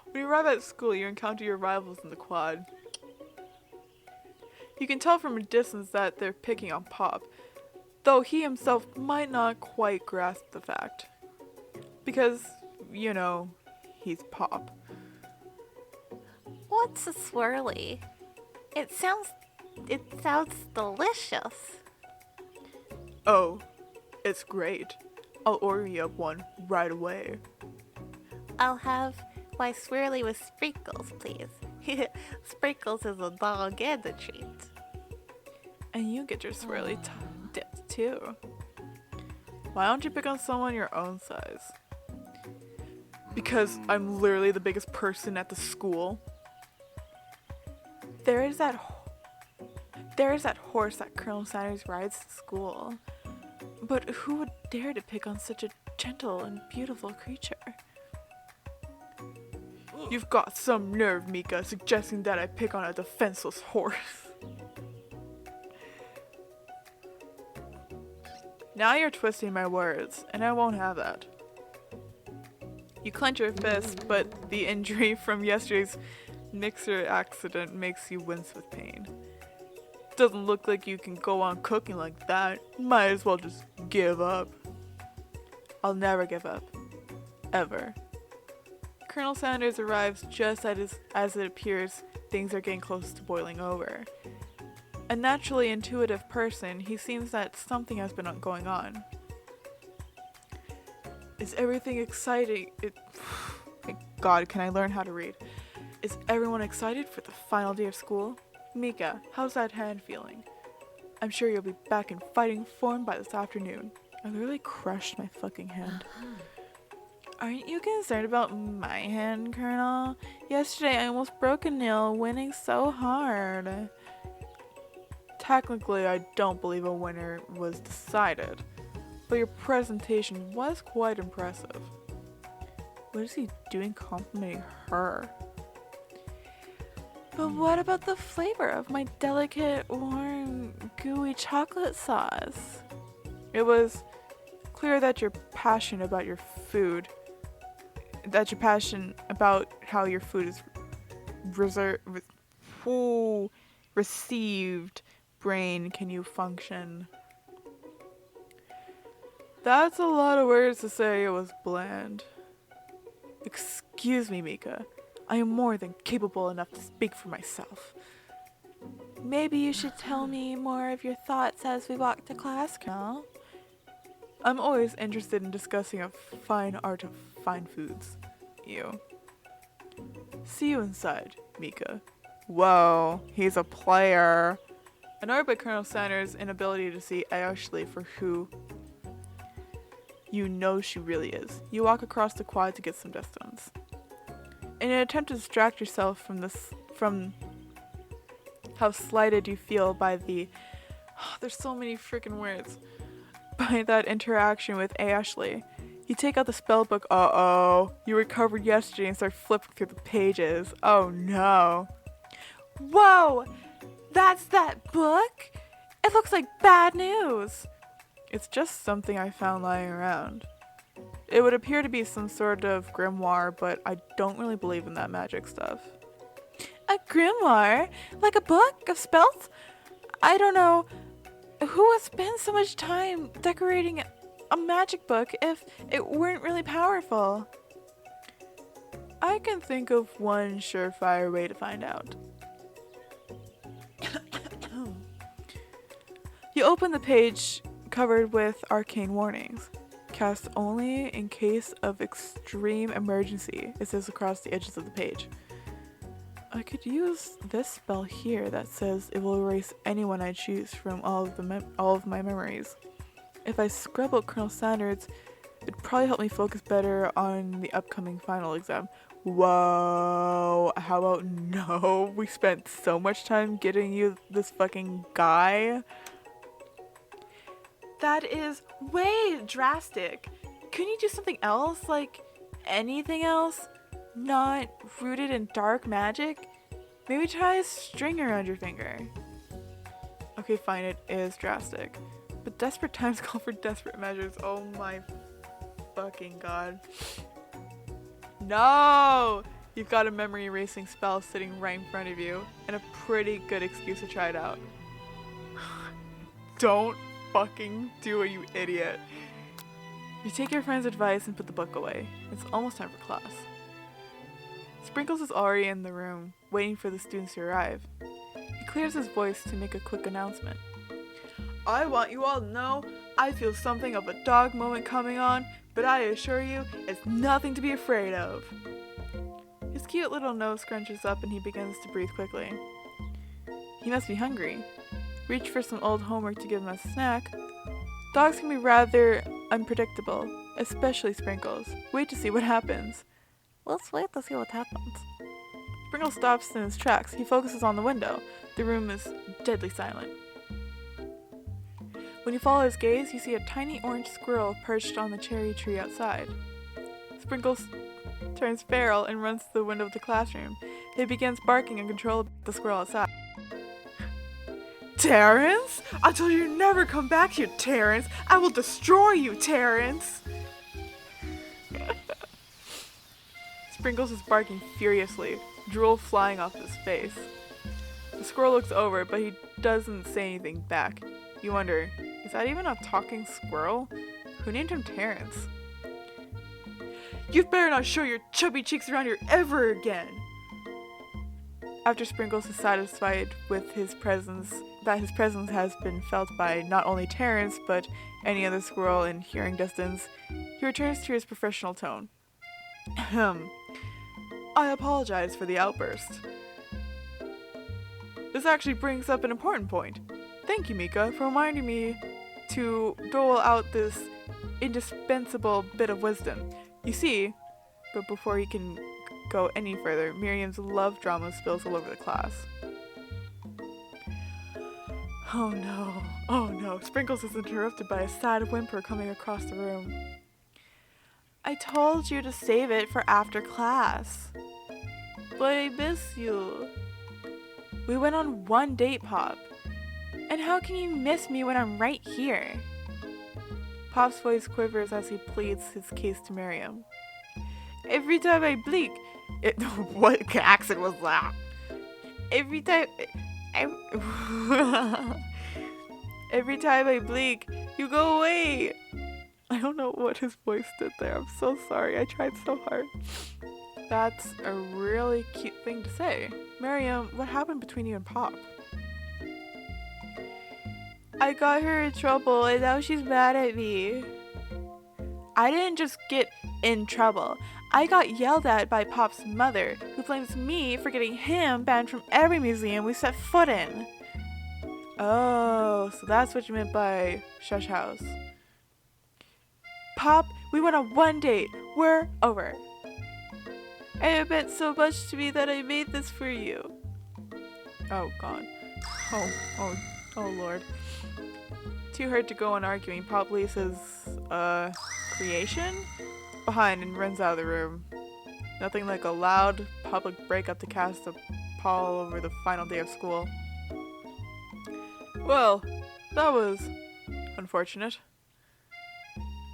When you arrive at school, you encounter your rivals in the quad. You can tell from a distance that they're picking on Pop, though he himself might not quite grasp the fact. Because, you know, he's Pop. What's a swirly? It sounds delicious. Oh, it's great. I'll order you up one right away. I'll have my swirly with sprinkles, please. Sprinkles is a dog and a treat. And you get your swirly dipped too. Why don't you pick on someone your own size? Because I'm literally the biggest person at the school. There is that horse that Colonel Sanders rides to school. But who would dare to pick on such a gentle and beautiful creature? You've got some nerve, Mika, suggesting that I pick on a defenseless horse. Now you're twisting my words, and I won't have that. You clench your fist, but the injury from yesterday's mixer accident makes you wince with pain. Doesn't look like you can go on cooking like that. Might as well just give up. I'll never give up. Ever. Colonel Sanders arrives just as it appears things are getting close to boiling over. A naturally intuitive person, he seems that something has been going on. Is everything exciting? Thank God, can I learn how to read? Is everyone excited for the final day of school? Mika, how's that hand feeling? I'm sure you'll be back in fighting form by this afternoon. I literally crushed my fucking hand. Aren't you concerned about my hand, Colonel? Yesterday I almost broke a nail winning so hard. Technically, I don't believe a winner was decided, but your presentation was quite impressive. What is he doing complimenting her? But what about the flavor of my delicate, warm, gooey chocolate sauce? It was clear that you're passionate about your food. That you're passionate about how your food is received. Brain, can you function? That's a lot of words to say it was bland. Excuse me, Mika. I am more than capable enough to speak for myself. Maybe you should tell me more of your thoughts as we walk to class, Colonel. I'm always interested in discussing a fine art of fine foods. You. See you inside, Mika. Whoa, he's a player. Annoyed by Colonel Sanders' inability to see Ashley for who you know she really is, you walk across the quad to get some distance. In an attempt to distract yourself from how slighted you feel by there's so many freaking words, by that interaction with Ashley, you take out the spell book. You recovered yesterday and start flipping through the pages. Oh no. Whoa! That's that book? It looks like bad news. It's just something I found lying around. It would appear to be some sort of grimoire, but I don't really believe in that magic stuff. A grimoire? Like a book of spells? I don't know who would spend so much time decorating a magic book if it weren't really powerful. I can think of one surefire way to find out. You open the page covered with arcane warnings. Cast only in case of extreme emergency, it says across the edges of the page. I could use this spell here that says it will erase anyone I choose from all of my memories. If I scrub out Colonel Sanders, it'd probably help me focus better on the upcoming final exam. Whoa, how about no? We spent so much time getting you this fucking guy. That is way drastic. Couldn't you do something else? Like anything else? Not rooted in dark magic? Maybe try a string around your finger. Okay, fine, it is drastic. But desperate times call for desperate measures. Oh my fucking god. No! You've got a memory erasing spell sitting right in front of you, and a pretty good excuse to try it out. Don't fucking do it, you idiot. You take your friend's advice and put the book away. It's almost time for class. Sprinkles is already in the room, waiting for the students to arrive. He clears his voice to make a quick announcement. I want you all to know I feel something of a dog moment coming on, but I assure you it's nothing to be afraid of. His cute little nose scrunches up and he begins to breathe quickly. He must be hungry. Reach for some old homework to give him a snack. Dogs can be rather unpredictable, especially Sprinkles. Wait to see what happens. Let's wait to see what happens. Sprinkles stops in his tracks. He focuses on the window. The room is deadly silent. When you follow his gaze, you see a tiny orange squirrel perched on the cherry tree outside. Sprinkles turns feral and runs to the window of the classroom. He begins barking uncontrollably at the squirrel outside. Terrence? I told you to never come back here, Terrence! I will destroy you, Terrence! Sprinkles is barking furiously, drool flying off his face. The squirrel looks over, but he doesn't say anything back. You wonder, is that even a talking squirrel? Who named him Terrence? You'd better not show your chubby cheeks around here ever again! After Sprinkles is satisfied with his presence has been felt by not only Terrence, but any other squirrel in hearing distance, he returns to his professional tone. Ahem. I apologize for the outburst. This actually brings up an important point. Thank you, Mika, for reminding me to dole out this indispensable bit of wisdom. You see, but before he can go any further, Miriam's love drama spills all over the class. Oh no, Sprinkles is interrupted by a sad whimper coming across the room. I told you to save it for after class. But I miss you. We went on one date, Pop. And how can you miss me when I'm right here? Pop's voice quivers as he pleads his case to Miriam. Every time I blink, what accent was that? Every time every time I blink, you go away. I don't know what his voice did there. I'm so sorry. I tried so hard. That's a really cute thing to say. Miriam, what happened between you and Pop? I got her in trouble and now she's mad at me. I didn't just get in trouble. I got yelled at by Pop's mother, who blames me for getting him banned from every museum we set foot in. Oh, so that's what you meant by shush house. Pop, we went on one date. We're over. It meant so much to me that I made this for you. Oh, God. Oh, Lord. Too hurt to go on arguing, Pop leaves his, creation behind and runs out of the room. Nothing like a loud public breakup to cast a pall over the final day of school. Well, that was unfortunate.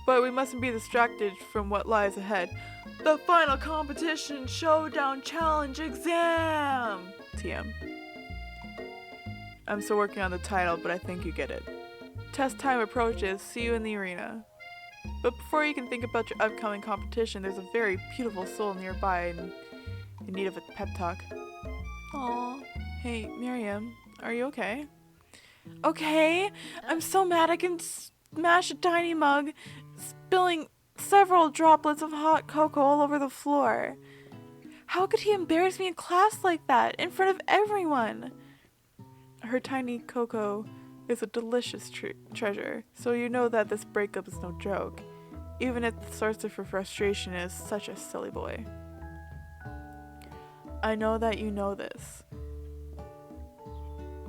But we mustn't be distracted from what lies ahead. The final competition showdown challenge exam! TM. I'm still working on the title, but I think you get it. Test time approaches. See you in the arena. But before you can think about your upcoming competition, there's a very beautiful soul nearby in need of a pep talk. Aw. Hey, Miriam, are you okay? Okay? I'm so mad I can smash a tiny mug, spilling several droplets of hot cocoa all over the floor. How could he embarrass me in class like that, in front of everyone? Her tiny cocoa is a delicious treasure, so you know that this breakup is no joke, even if the source of her frustration is such a silly boy. I know that you know this,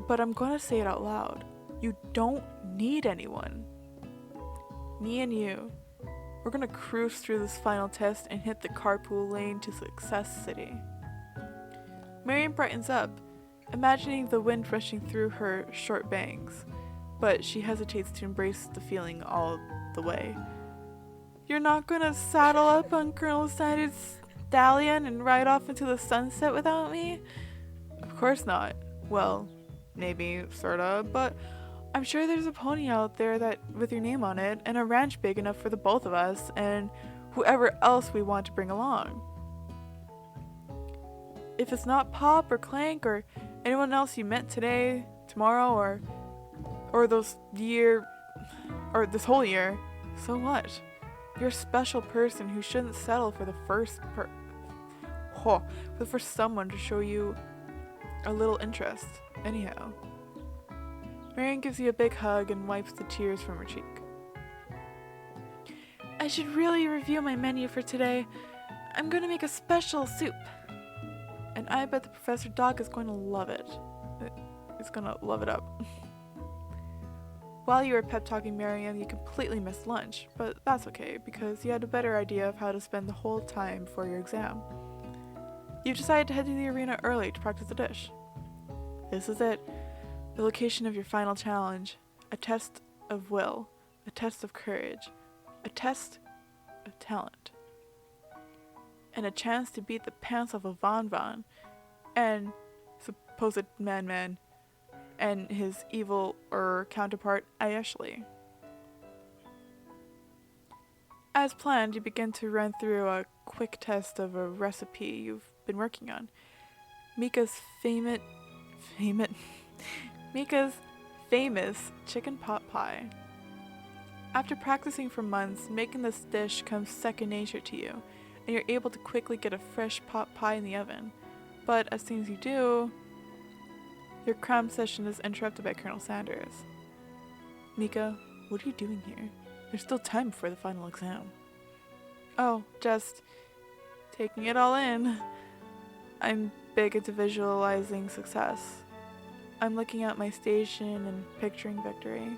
but I'm gonna say it out loud. You don't need anyone. Me and you, we're gonna cruise through this final test and hit the carpool lane to Success City. Miriam brightens up, imagining the wind rushing through her short bangs, but she hesitates to embrace the feeling all the way. You're not gonna saddle up on Colonel Sanders' stallion and ride off into the sunset without me? Of course not. Well, maybe, sorta, but I'm sure there's a pony out there that with your name on it, and a ranch big enough for the both of us, and whoever else we want to bring along. If it's not Pop or Clank or anyone else you met today, tomorrow, or this whole year, so what? You're a special person who shouldn't settle for the first someone to show you a little interest. Anyhow. Marion gives you a big hug and wipes the tears from her cheek. I should really review my menu for today. I'm going to make a special soup. And I bet the Professor Doc is going to love it. It's going to love it up. While you were pep talking Marion, you completely missed lunch, but that's okay because you had a better idea of how to spend the whole time for your exam. You decided to head to the arena early to practice the dish. This is it. The location of your final challenge, a test of will, a test of courage, a test of talent, and a chance to beat the pants off of Von Von and supposed Man and his evil counterpart Ashley. As planned, you begin to run through a quick test of a recipe you've been working on. Mika's famous chicken pot pie. After practicing for months, making this dish comes second nature to you, and you're able to quickly get a fresh pot pie in the oven. But as soon as you do, your cram session is interrupted by Colonel Sanders. Mika, what are you doing here? There's still time before the final exam. Oh, just taking it all in. I'm big into visualizing success. I'm looking at my station and picturing victory.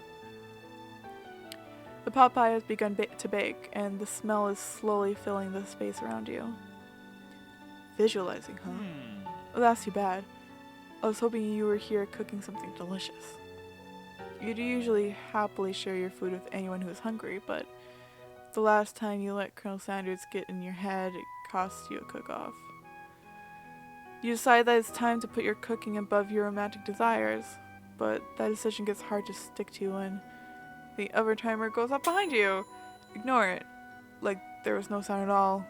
The pot pie has begun to bake, and the smell is slowly filling the space around you. Visualizing, huh? Well, that's too bad. I was hoping you were here cooking something delicious. You'd usually happily share your food with anyone who is hungry, but the last time you let Colonel Sanders get in your head, it cost you a cook-off. You decide that it's time to put your cooking above your romantic desires, but that decision gets hard to stick to when the oven timer goes up behind you. Ignore it, like there was no sound at all.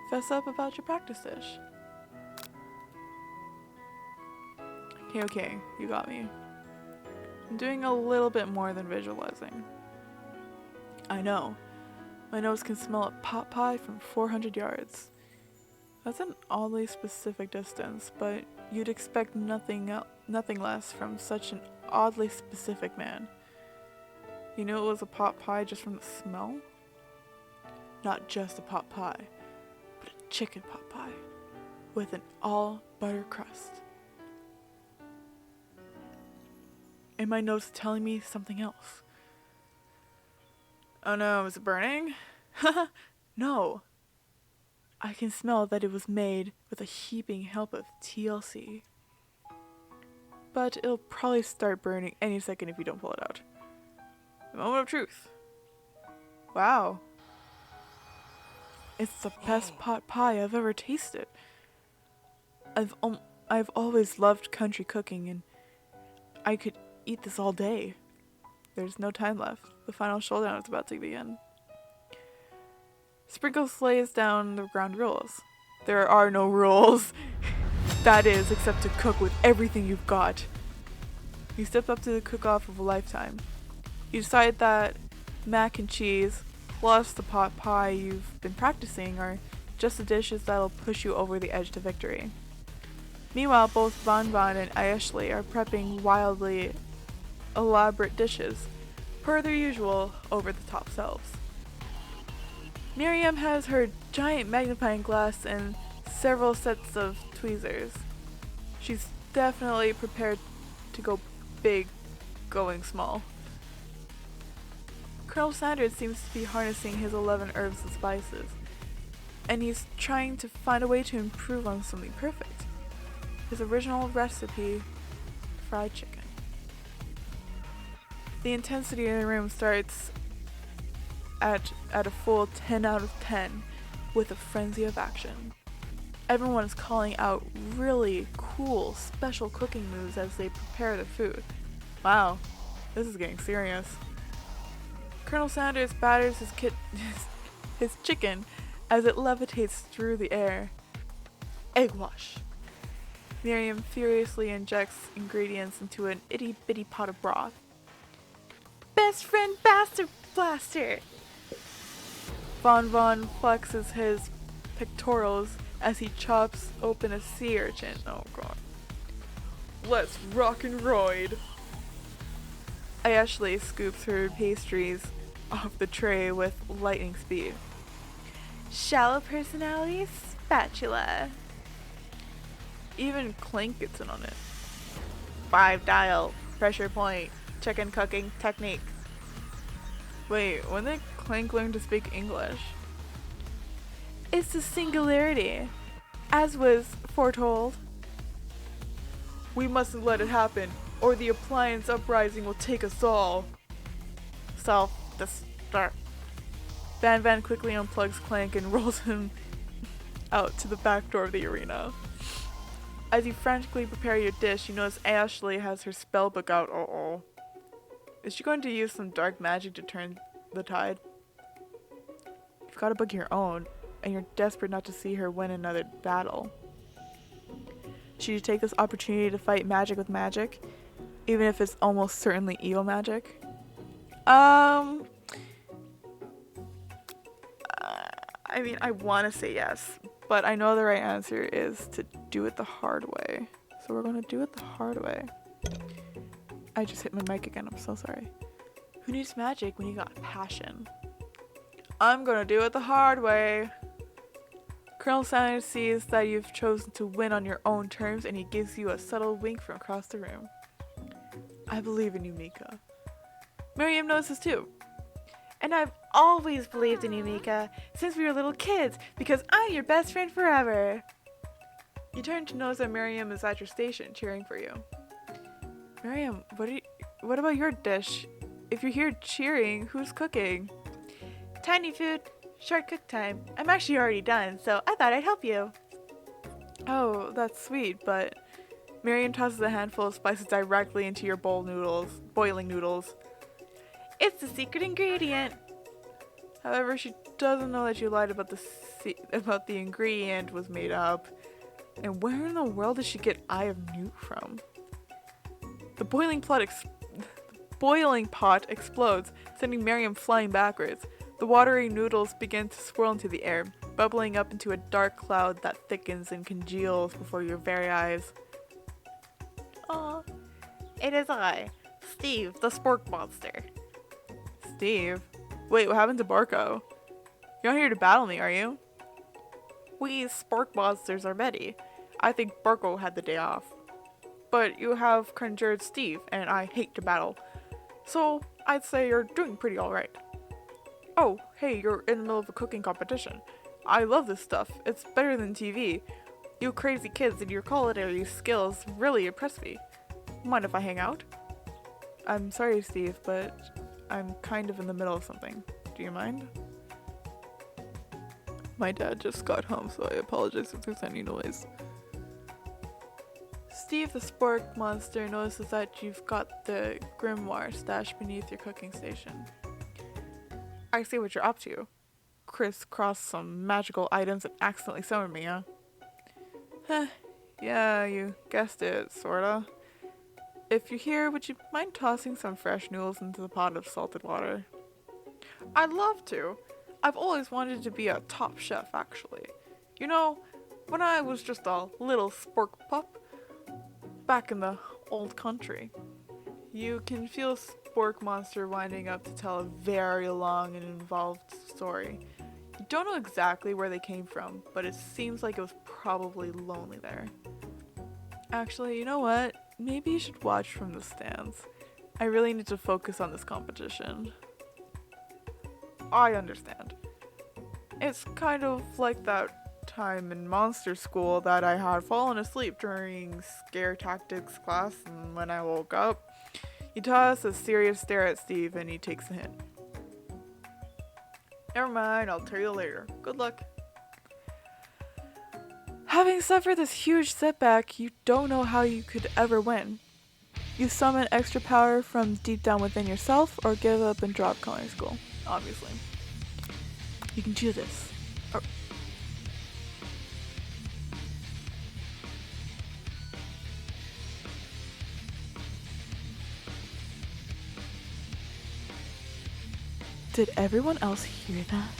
Fess up about your practice dish. Okay, you got me. I'm doing a little bit more than visualizing. I know. My nose can smell a pot pie from 400 yards. That's an oddly specific distance, but you'd expect nothing less from such an oddly specific man. You knew it was a pot pie just from the smell? Not just a pot pie, but a chicken pot pie with an all butter crust. And my nose telling me something else. Oh no, is it burning? No. I can smell that it was made with a heaping help of TLC. But it'll probably start burning any second if you don't pull it out. The moment of truth. Wow. It's the best pot pie I've ever tasted. I've always loved country cooking, and I could eat this all day. There's no time left. The final showdown is about to begin. Sprinkles lays down the ground rules. There are no rules. That is, except to cook with everything you've got. You step up to the cook-off of a lifetime. You decide that mac and cheese plus the pot pie you've been practicing are just the dishes that'll push you over the edge to victory. Meanwhile, both Von Von and Ashley are prepping wildly elaborate dishes, per their usual over-the-top selves. Miriam has her giant magnifying glass and several sets of tweezers. She's definitely prepared to go big, going small. Colonel Sanders seems to be harnessing his 11 herbs and spices, and he's trying to find a way to improve on something perfect. His original recipe, fried chicken. The intensity in the room starts at a full 10 out of 10 with a frenzy of action. Everyone is calling out really cool special cooking moves as they prepare the food. Wow, this is getting serious. Colonel Sanders batters his chicken as it levitates through the air. Egg wash. Miriam furiously injects ingredients into an itty-bitty pot of broth. Best friend bastard blaster! Von Von flexes his pectorals as he chops open a sea urchin. Oh god. Let's rock and roid! Ashley scoops her pastries off the tray with lightning speed. Shallow personality spatula. Even Clink gets in on it. 5 dial, pressure point, chicken cooking technique. Wait, when did Clink learn to speak English? It's the singularity, as was foretold. We mustn't let it happen, or the appliance uprising will take us all. Self-destruct. Van Van quickly unplugs Clank and rolls him out to the back door of the arena. As you frantically prepare your dish, you notice Ashley has her spellbook out. Uh-oh. Is she going to use some dark magic to turn the tide? You've got a book of your own, and you're desperate not to see her win another battle. Should you take this opportunity to fight magic with magic, even if it's almost certainly evil magic? I mean, I want to say yes, but I know the right answer is to do it the hard way. So we're going to do it the hard way. I just hit my mic again, I'm so sorry. Who needs magic when you got passion? I'm going to do it the hard way. Colonel Sanders sees that you've chosen to win on your own terms, and he gives you a subtle wink from across the room. I believe in you, Mika. Miriam notices too. And I've always believed in you, Mika, since we were little kids, because I'm your best friend forever. You turn to notice that Miriam is at your station, cheering for you. Miriam, what about your dish? If you're here cheering, who's cooking? Tiny food, short cook time. I'm actually already done, so I thought I'd help you. Oh, that's sweet, but Miriam tosses a handful of spices directly into your boiling noodles. It's the secret ingredient. However, she doesn't know that you lied about the ingredient was made up. And where in the world did she get Eye of Newt from? The boiling pot explodes, sending Miriam flying backwards. The watery noodles begin to swirl into the air, bubbling up into a dark cloud that thickens and congeals before your very eyes. Aw, it is I, Steve, the spork monster. Steve? Wait, what happened to Borko? You're not here to battle me, are you? We spork monsters are ready. I think Borko had the day off. But you have conjured Steve, and I hate to battle. So, I'd say you're doing pretty alright. Oh, hey, you're in the middle of a cooking competition. I love this stuff. It's better than TV. You crazy kids and your culinary skills really impress me. Mind if I hang out? I'm sorry, Steve, but I'm kind of in the middle of something. Do you mind? My dad just got home, so I apologize if there's any noise. Steve the Spork Monster notices that you've got the grimoire stashed beneath your cooking station. I see what you're up to. Crisscross some magical items and accidentally summon me, huh? Heh, yeah, you guessed it, sorta. If you're here, would you mind tossing some fresh noodles into the pot of salted water? I'd love to. I've always wanted to be a top chef, actually. You know, when I was just a little spork pup, back in the old country. You can feel Spork Monster winding up to tell a very long and involved story. You don't know exactly where they came from, but it seems like it was probably lonely there. Actually, you know what? Maybe you should watch from the stands. I really need to focus on this competition. I understand. It's kind of like that time in monster school that I had fallen asleep during scare tactics class, and when I woke up, he tossed a serious stare at Steve and he takes a hint. Never mind, I'll tell you later. Good luck. Having suffered this huge setback, you don't know how you could ever win. You summon extra power from deep down within yourself or give up and drop culinary school, obviously. You can do this. Did everyone else hear that?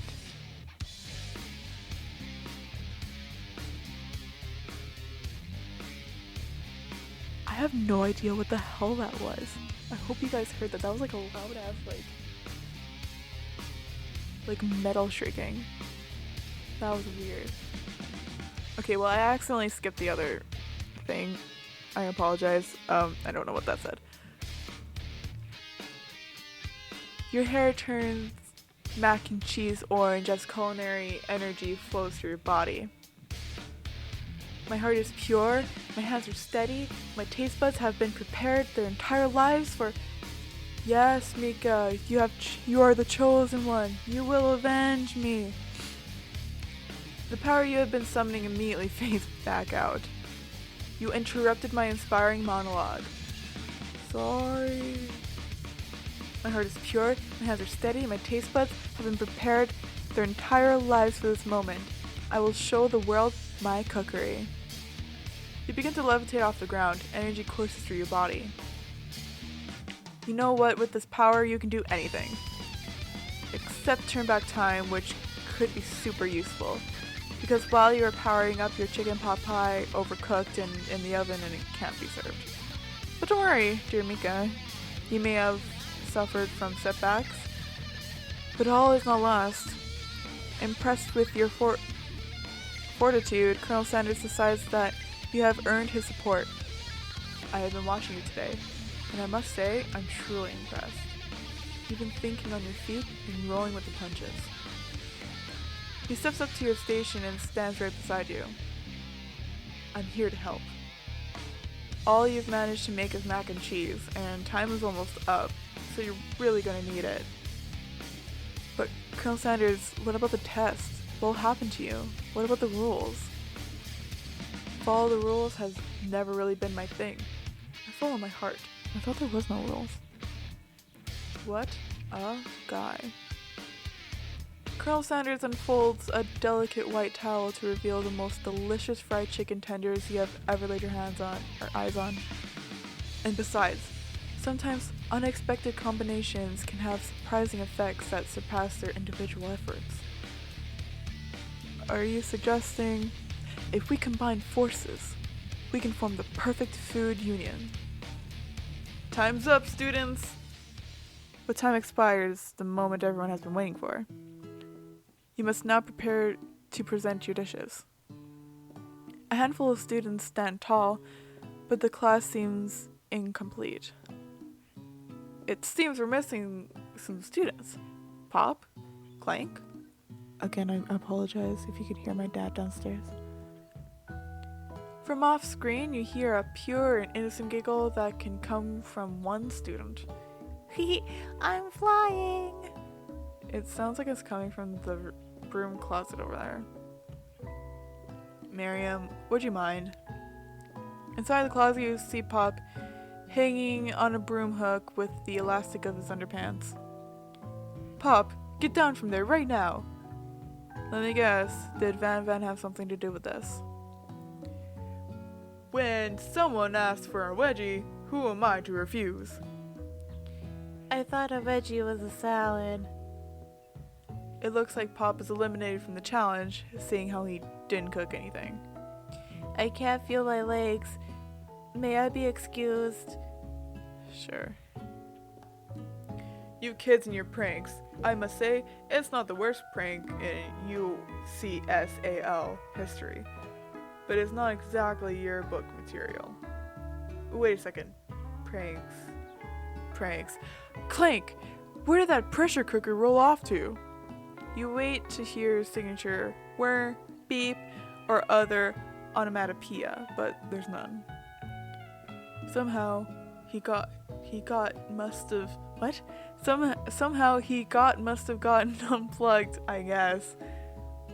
I have no idea what the hell that was. I hope you guys heard that. That was like a loud ass like metal shrieking. That was weird. Okay, well I accidentally skipped the other thing. I apologize. I don't know what that said. Your hair turns mac and cheese orange as culinary energy flows through your body. My heart is pure, my hands are steady, my taste buds have been prepared their entire lives for... Yes, Mika, you are the chosen one. You will avenge me. The power you have been summoning immediately fades back out. You interrupted my inspiring monologue. Sorry. My heart is pure, my hands are steady, my taste buds have been prepared their entire lives for this moment. I will show the world my cookery. You begin to levitate off the ground, energy courses through your body. You know what, with this power you can do anything. Except turn back time, which could be super useful. Because while you are powering up your chicken pot pie, overcooked and in the oven and it can't be served. But don't worry, dear Mika. You may have suffered from setbacks, but all is not lost. Impressed with your fortitude, Colonel Sanders decides that you have earned his support. I have been watching you today, and I must say, I'm truly impressed. You've been thinking on your feet and rolling with the punches. He steps up to your station and stands right beside you. I'm here to help. All you've managed to make is mac and cheese, and time is almost up, so you're really gonna need it. But Colonel Sanders, what about the test? What will happen to you? What about the rules? Follow the rules has never really been my thing. I follow my heart. I thought there was no rules. What a guy. Colonel Sanders unfolds a delicate white towel to reveal the most delicious fried chicken tenders you have ever laid your hands on or eyes on. And besides, sometimes unexpected combinations can have surprising effects that surpass their individual efforts. Are you suggesting if we combine forces, we can form the perfect food union? Time's up, students! But time expires the moment everyone has been waiting for. You must now prepare to present your dishes. A handful of students stand tall, but the class seems incomplete. It seems we're missing some students. Pop? Clank? Again, I apologize if you could hear my dad downstairs. From off screen, you hear a pure and innocent giggle that can come from one student. I'm flying. It sounds like it's coming from the broom closet over there. Miriam, would you mind? Inside the closet, you see Pop hanging on a broom hook with the elastic of his underpants. Pop, get down from there right now. Let me guess, did Van have something to do with this? When someone asks for a wedgie, who am I to refuse? I thought a veggie was a salad. It looks like Pop is eliminated from the challenge, seeing how he didn't cook anything. I can't feel my legs. May I be excused? Sure. You kids and your pranks. I must say, it's not the worst prank in UCSAL history. But it's not exactly yearbook material. Wait a second. Pranks. Clank! Where did that pressure cooker roll off to? You wait to hear his signature whir, beep, or other onomatopoeia, but there's none. Somehow he must have gotten unplugged, I guess.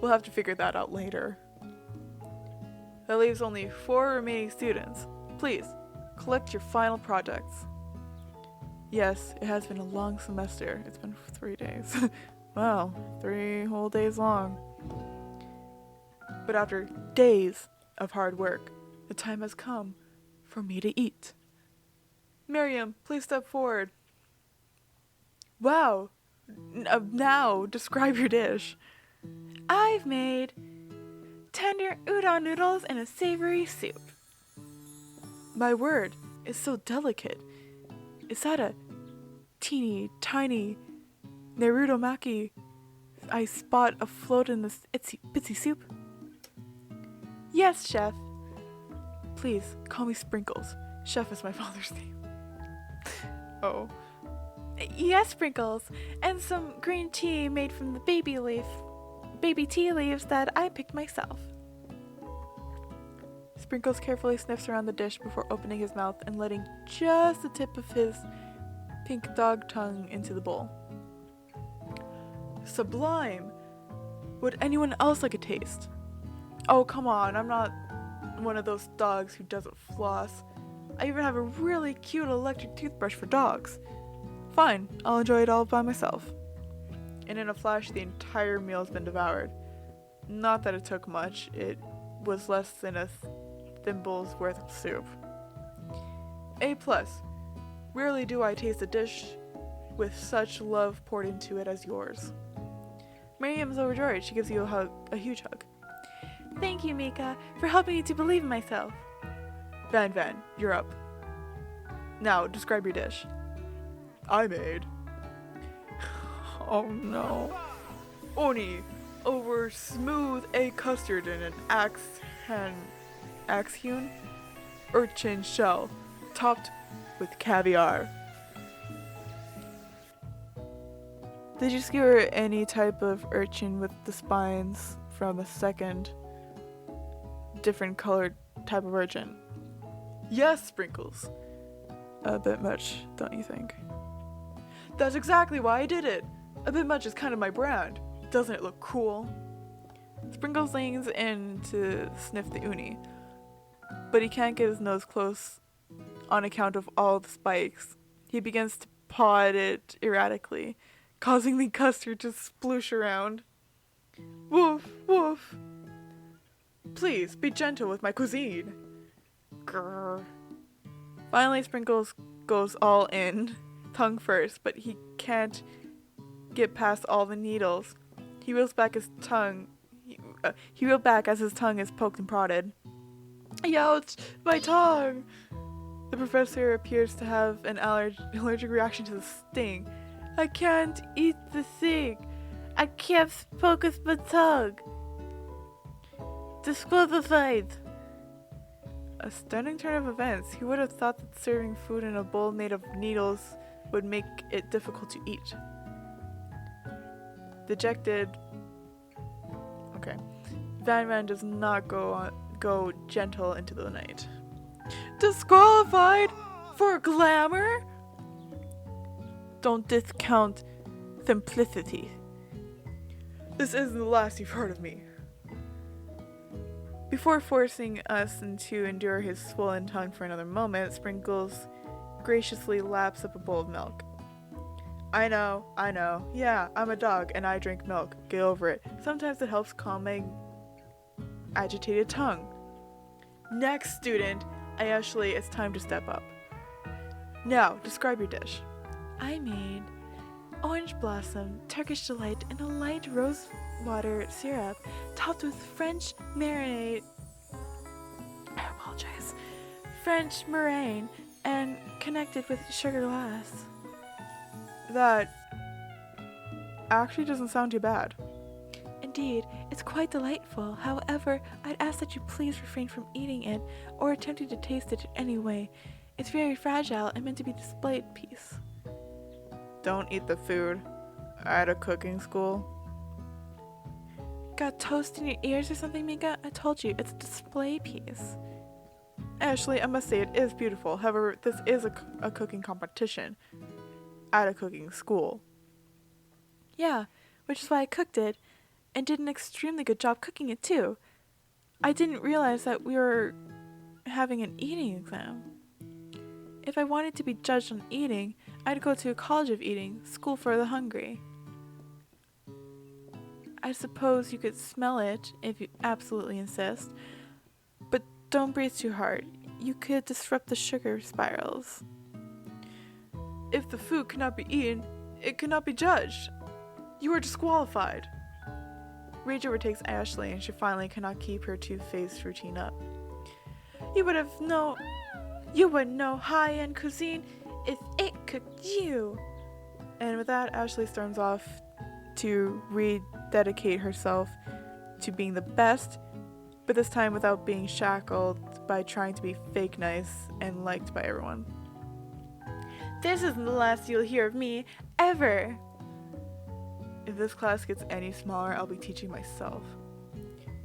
We'll have to figure that out later. That leaves only 4 remaining students. Please, collect your final projects. Yes, it has been a long semester. It's been 3 days. Wow, 3 whole days long. But after days of hard work, the time has come for me to eat. Miriam, please step forward. Wow, now describe your dish. I've made tender udon noodles and a savory soup. My word, it's so delicate. Is that a teeny tiny Naruto Maki I spot afloat in this itsy bitsy soup? Yes, chef. Please, call me Sprinkles. Chef is my father's name. Oh. Yes, Sprinkles. And some green tea made from the baby tea leaves that I picked myself. Sprinkles carefully sniffs around the dish before opening his mouth and letting just the tip of his pink dog tongue into the bowl. Sublime! Would anyone else like a taste? Oh, come on, I'm not one of those dogs who doesn't floss. I even have a really cute electric toothbrush for dogs. Fine, I'll enjoy it all by myself. And in a flash, the entire meal's been devoured. Not that it took much, it was less than a thimble's worth of soup. A+. Rarely do I taste a dish with such love poured into it as yours. Miriam's overjoyed. She gives you a huge hug. Thank you, Mika, for helping me to believe in myself. Van, you're up. Now, describe your dish. I made. Oh no. Oni, over smooth egg custard in an axe-hewn urchin shell, topped with caviar. Did you skewer any type of urchin with the spines from a second different colored type of urchin. Yes, Sprinkles. A bit much, don't you think? That's exactly why I did it. A bit much is kind of my brand. Doesn't it look cool? Sprinkles leans in to sniff the uni, but he can't get his nose close on account of all the spikes. He begins to paw at it erratically, causing the custard to sploosh around. Woof, woof. Please, be gentle with my cuisine. Grrr. Finally, Sprinkles goes all in, tongue first, but he can't get past all the needles. He reels back his tongue. He reeled back as his tongue is poked and prodded. Ouch! My tongue! The professor appears to have an allergic reaction to the sting. I can't eat the thing. I can't focus my tongue. Disqualified. A stunning turn of events. He would have thought that serving food in a bowl made of needles would make it difficult to eat. Dejected. Okay. Van does not go gentle into the night. Disqualified for glamour? Don't discount simplicity. This isn't the last you've heard of me. Before forcing us to endure his swollen tongue for another moment, Sprinkles graciously laps up a bowl of milk. I know. Yeah, I'm a dog and I drink milk. Get over it. Sometimes it helps calm my agitated tongue. Next student, Ashley, it's time to step up. Now, describe your dish. I made orange blossom, Turkish delight, and a light rose water syrup topped with French marinade. I apologize. French meringue and connected with sugar glass. That actually doesn't sound too bad. Indeed, it's quite delightful. However, I'd ask that you please refrain from eating it or attempting to taste it in any way. It's very fragile and meant to be a display piece. Don't eat the food at a cooking school. Got toast in your ears or something, Mika? I told you, it's a display piece. Ashley, I must say it is beautiful. However, this is a cooking competition at a cooking school. Yeah, which is why I cooked it and did an extremely good job cooking it too. I didn't realize that we were having an eating exam. If I wanted to be judged on eating, I'd go to a college of eating, school for the hungry. I suppose you could smell it if you absolutely insist, but don't breathe too hard. You could disrupt the sugar spirals. If the food cannot be eaten, it cannot be judged. You are disqualified. Rage overtakes Ashley and she finally cannot keep her two-faced routine up. You wouldn't know high-end cuisine if it cooked you. And with that, Ashley storms off to rededicate herself to being the best, but this time without being shackled by trying to be fake nice and liked by everyone. This isn't the last you'll hear of me, ever! If this class gets any smaller, I'll be teaching myself.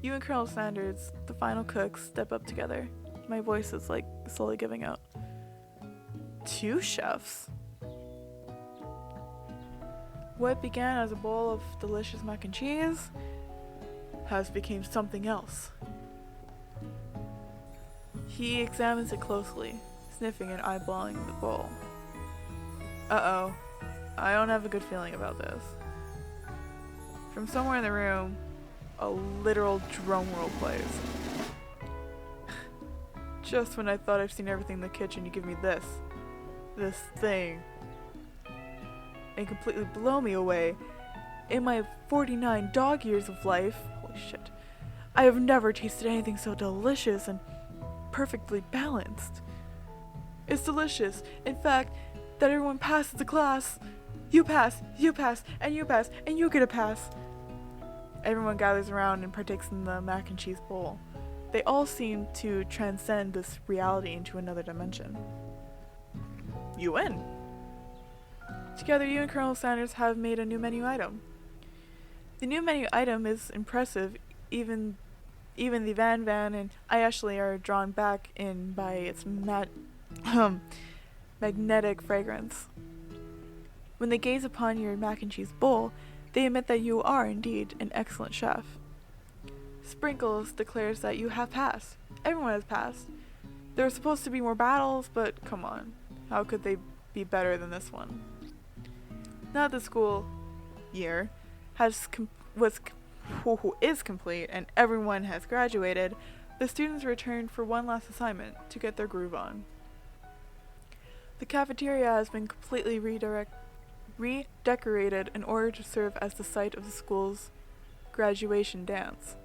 You and Colonel Sanders, the final cooks, step up together. My voice is like slowly giving out. 2 chefs? What began as a bowl of delicious mac and cheese has become something else. He examines it closely, sniffing and eyeballing the bowl. Uh-oh, I don't have a good feeling about this. From somewhere in the room, a literal drum roll plays. Just when I thought I've seen everything in the kitchen, you give me this thing, and completely blow me away. In my 49 dog years of life, holy shit, I have never tasted anything so delicious and perfectly balanced. It's delicious, in fact, that everyone passes the class. You pass, and you pass, and you get a pass. Everyone gathers around and partakes in the mac and cheese bowl. They all seem to transcend this reality into another dimension. You win. Together, you and Colonel Sanders have made a new menu item. The new menu item is impressive, even Even the Van and Ashley are drawn back in by its magnetic fragrance. When they gaze upon your mac and cheese bowl, they admit that you are indeed an excellent chef. Sprinkles declares that you have passed. Everyone has passed. There were supposed to be more battles, but come on. How could they be better than this one? Now the school year is complete and everyone has graduated, the students return for one last assignment to get their groove on. The cafeteria has been completely redecorated in order to serve as the site of the school's graduation dance.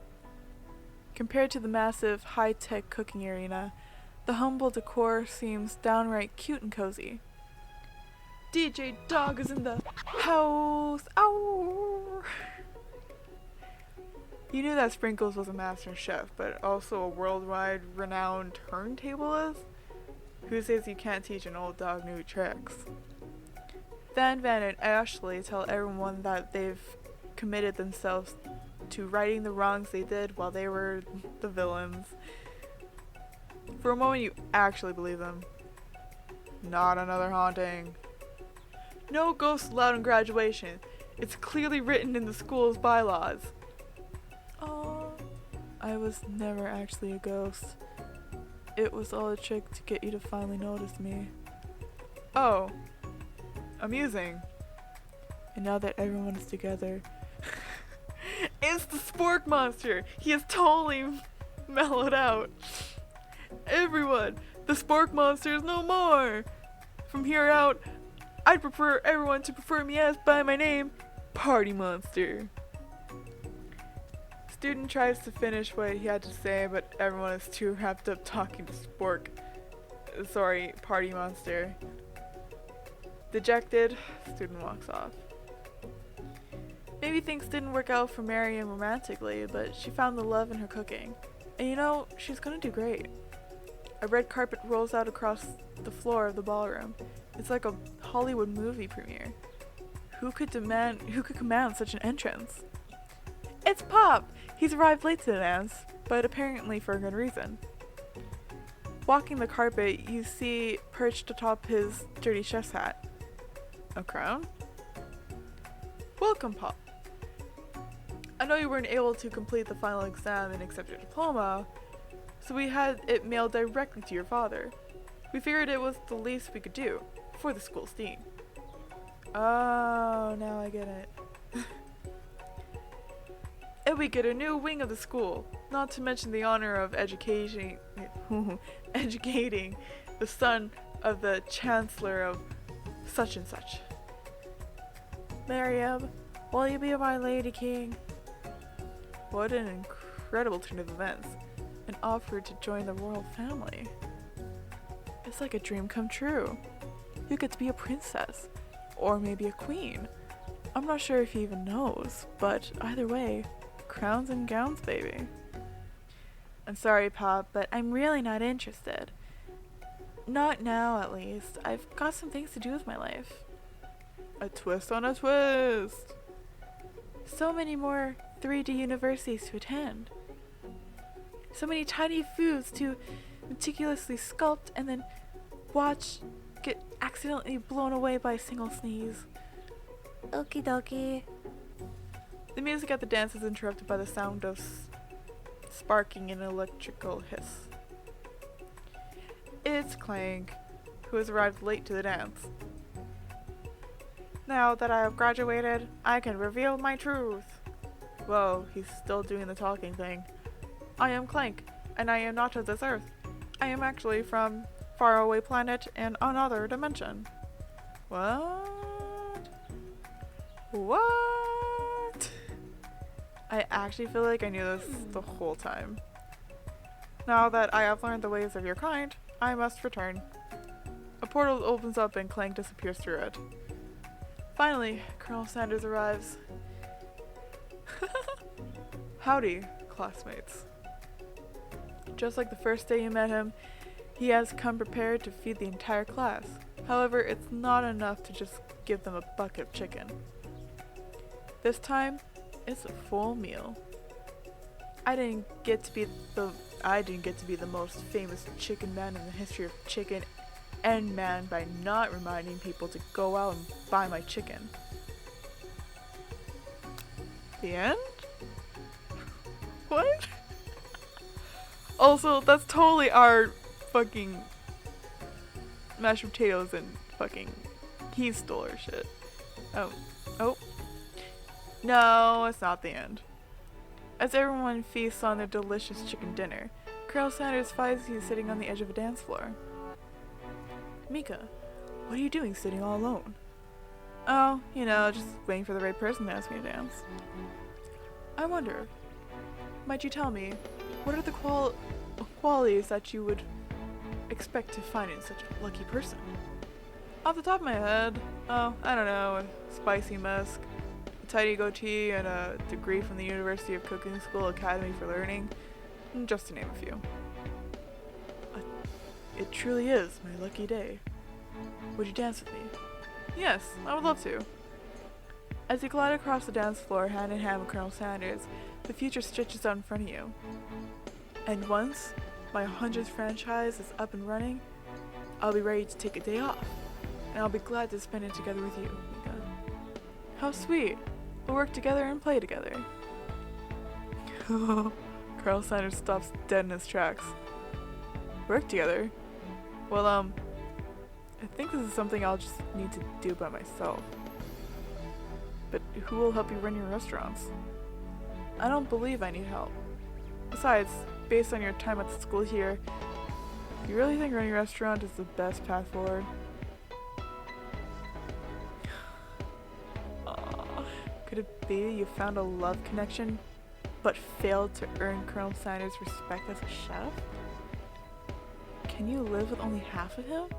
Compared to the massive, high-tech cooking arena, the humble decor seems downright cute and cozy. DJ Dog is in the house! Ow! You knew that Sprinkles was a master chef, but also a worldwide renowned turntablist? Who says you can't teach an old dog new tricks? Van and Ashley tell everyone that they've committed themselves to righting the wrongs they did while they were the villains. For a moment you actually believe them. Not another haunting. No ghosts allowed in graduation. It's clearly written in the school's bylaws. Oh, I was never actually a ghost. It was all a trick to get you to finally notice me. Oh, amusing. And now that everyone is together, it's the Spork Monster! He has totally mellowed out. Everyone, the Spork Monster is no more! From here out, I'd prefer everyone to prefer me as by my name, Party Monster. Student tries to finish what he had to say, but everyone is too wrapped up talking to Spork. Sorry, Party Monster. Dejected, student walks off. Maybe things didn't work out for Marion romantically, but she found the love in her cooking. And you know, she's gonna do great. A red carpet rolls out across the floor of the ballroom. It's like a Hollywood movie premiere. Who could command such an entrance? It's Pop! He's arrived late to the dance, but apparently for a good reason. Walking the carpet, you see perched atop his dirty chef's hat. A crown? Welcome, Pop. I know you weren't able to complete the final exam and accept your diploma, so we had it mailed directly to your father. We figured it was the least we could do for the school's dean. Oh, now I get it. And we get a new wing of the school, not to mention the honor of educating the son of the chancellor of such and such. Mariam, will you be my lady king? What an incredible turn of events. An offer to join the royal family. It's like a dream come true. You get to be a princess, or maybe a queen. I'm not sure if he even knows, but either way, crowns and gowns, baby. I'm sorry, Pop, but I'm really not interested. Not now, at least. I've got some things to do with my life. A twist on a twist! So many more 3D universities to attend. So many tiny foods to meticulously sculpt and then watch get accidentally blown away by a single sneeze. Okie dokie. The music at the dance is interrupted by the sound of sparking and electrical hiss. It's Clank, who has arrived late to the dance. Now that I have graduated, I can reveal my truth. Whoa, he's still doing the talking thing. I am Clank, and I am not of this earth. I am actually from faraway planet in another dimension. What? What? I actually feel like I knew this the whole time. Now that I have learned the ways of your kind, I must return. A portal opens up and Clank disappears through it. Finally, Colonel Sanders arrives. Howdy, classmates. Just like the first day you met him, he has come prepared to feed the entire class. However, it's not enough to just give them a bucket of chicken. This time, it's a full meal. I didn't get to be the I didn't get to be the most famous chicken man in the history of chicken and man by not reminding people to go out and buy my chicken. The end? What? Also, that's totally our fucking mashed potatoes and fucking he stole our shit. Oh. Oh. No, it's not the end. As everyone feasts on their delicious chicken dinner, Colonel Sanders finds you sitting on the edge of a dance floor. Mika, what are you doing sitting all alone? Oh, just waiting for the right person to ask me to dance. I wonder, might you tell me, what are the qualities that you would expect to find in such a lucky person? Off the top of my head, I don't know, a spicy musk, a tidy goatee, and a degree from the University of Cooking School Academy for Learning, just to name a few. It truly is my lucky day. Would you dance with me? Yes, I would love to. As you glide across the dance floor hand in hand with Colonel Sanders, the future stretches out in front of you. And once my 100th franchise is up and running, I'll be ready to take a day off. And I'll be glad to spend it together with you, Mika. How sweet. We'll work together and play together. Colonel Sanders stops dead in his tracks. Work together? Well, I think this is something I'll just need to do by myself. But who will help you run your restaurants? I don't believe I need help. Besides, based on your time at the school here, you really think running a restaurant is the best path forward? Could it be you found a love connection, but failed to earn Colonel Sanders' respect as a chef? Can you live with only half of him?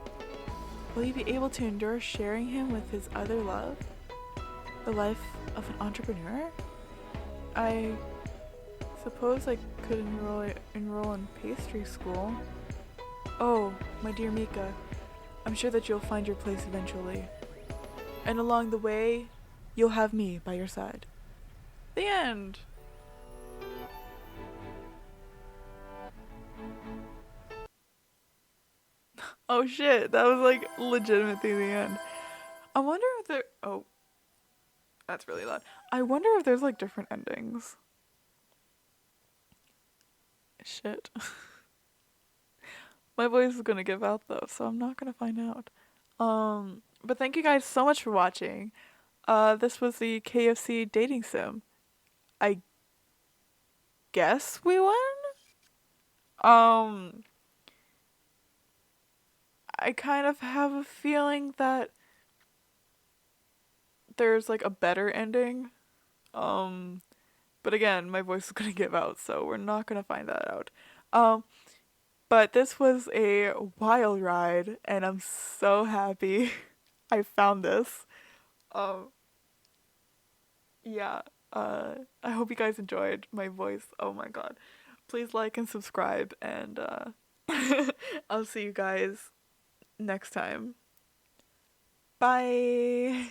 Will you be able to endure sharing him with his other love? The life of an entrepreneur? I suppose I could enroll in pastry school. Oh, my dear Mika, I'm sure that you'll find your place eventually. And along the way, you'll have me by your side. The end! Oh shit, that was like legitimately the end. I wonder if there. Oh, that's really loud. I wonder if there's like different endings. Shit. My voice is gonna give out though, so I'm not gonna find out. But thank you guys so much for watching. This was the KFC dating sim. I guess we won? I kind of have a feeling that there's like a better ending. But again, my voice is gonna give out, so we're not gonna find that out. But this was a wild ride, and I'm so happy I found this. Yeah. I hope you guys enjoyed my voice. Oh my god. Please like and subscribe, and I'll see you guys next time. Bye.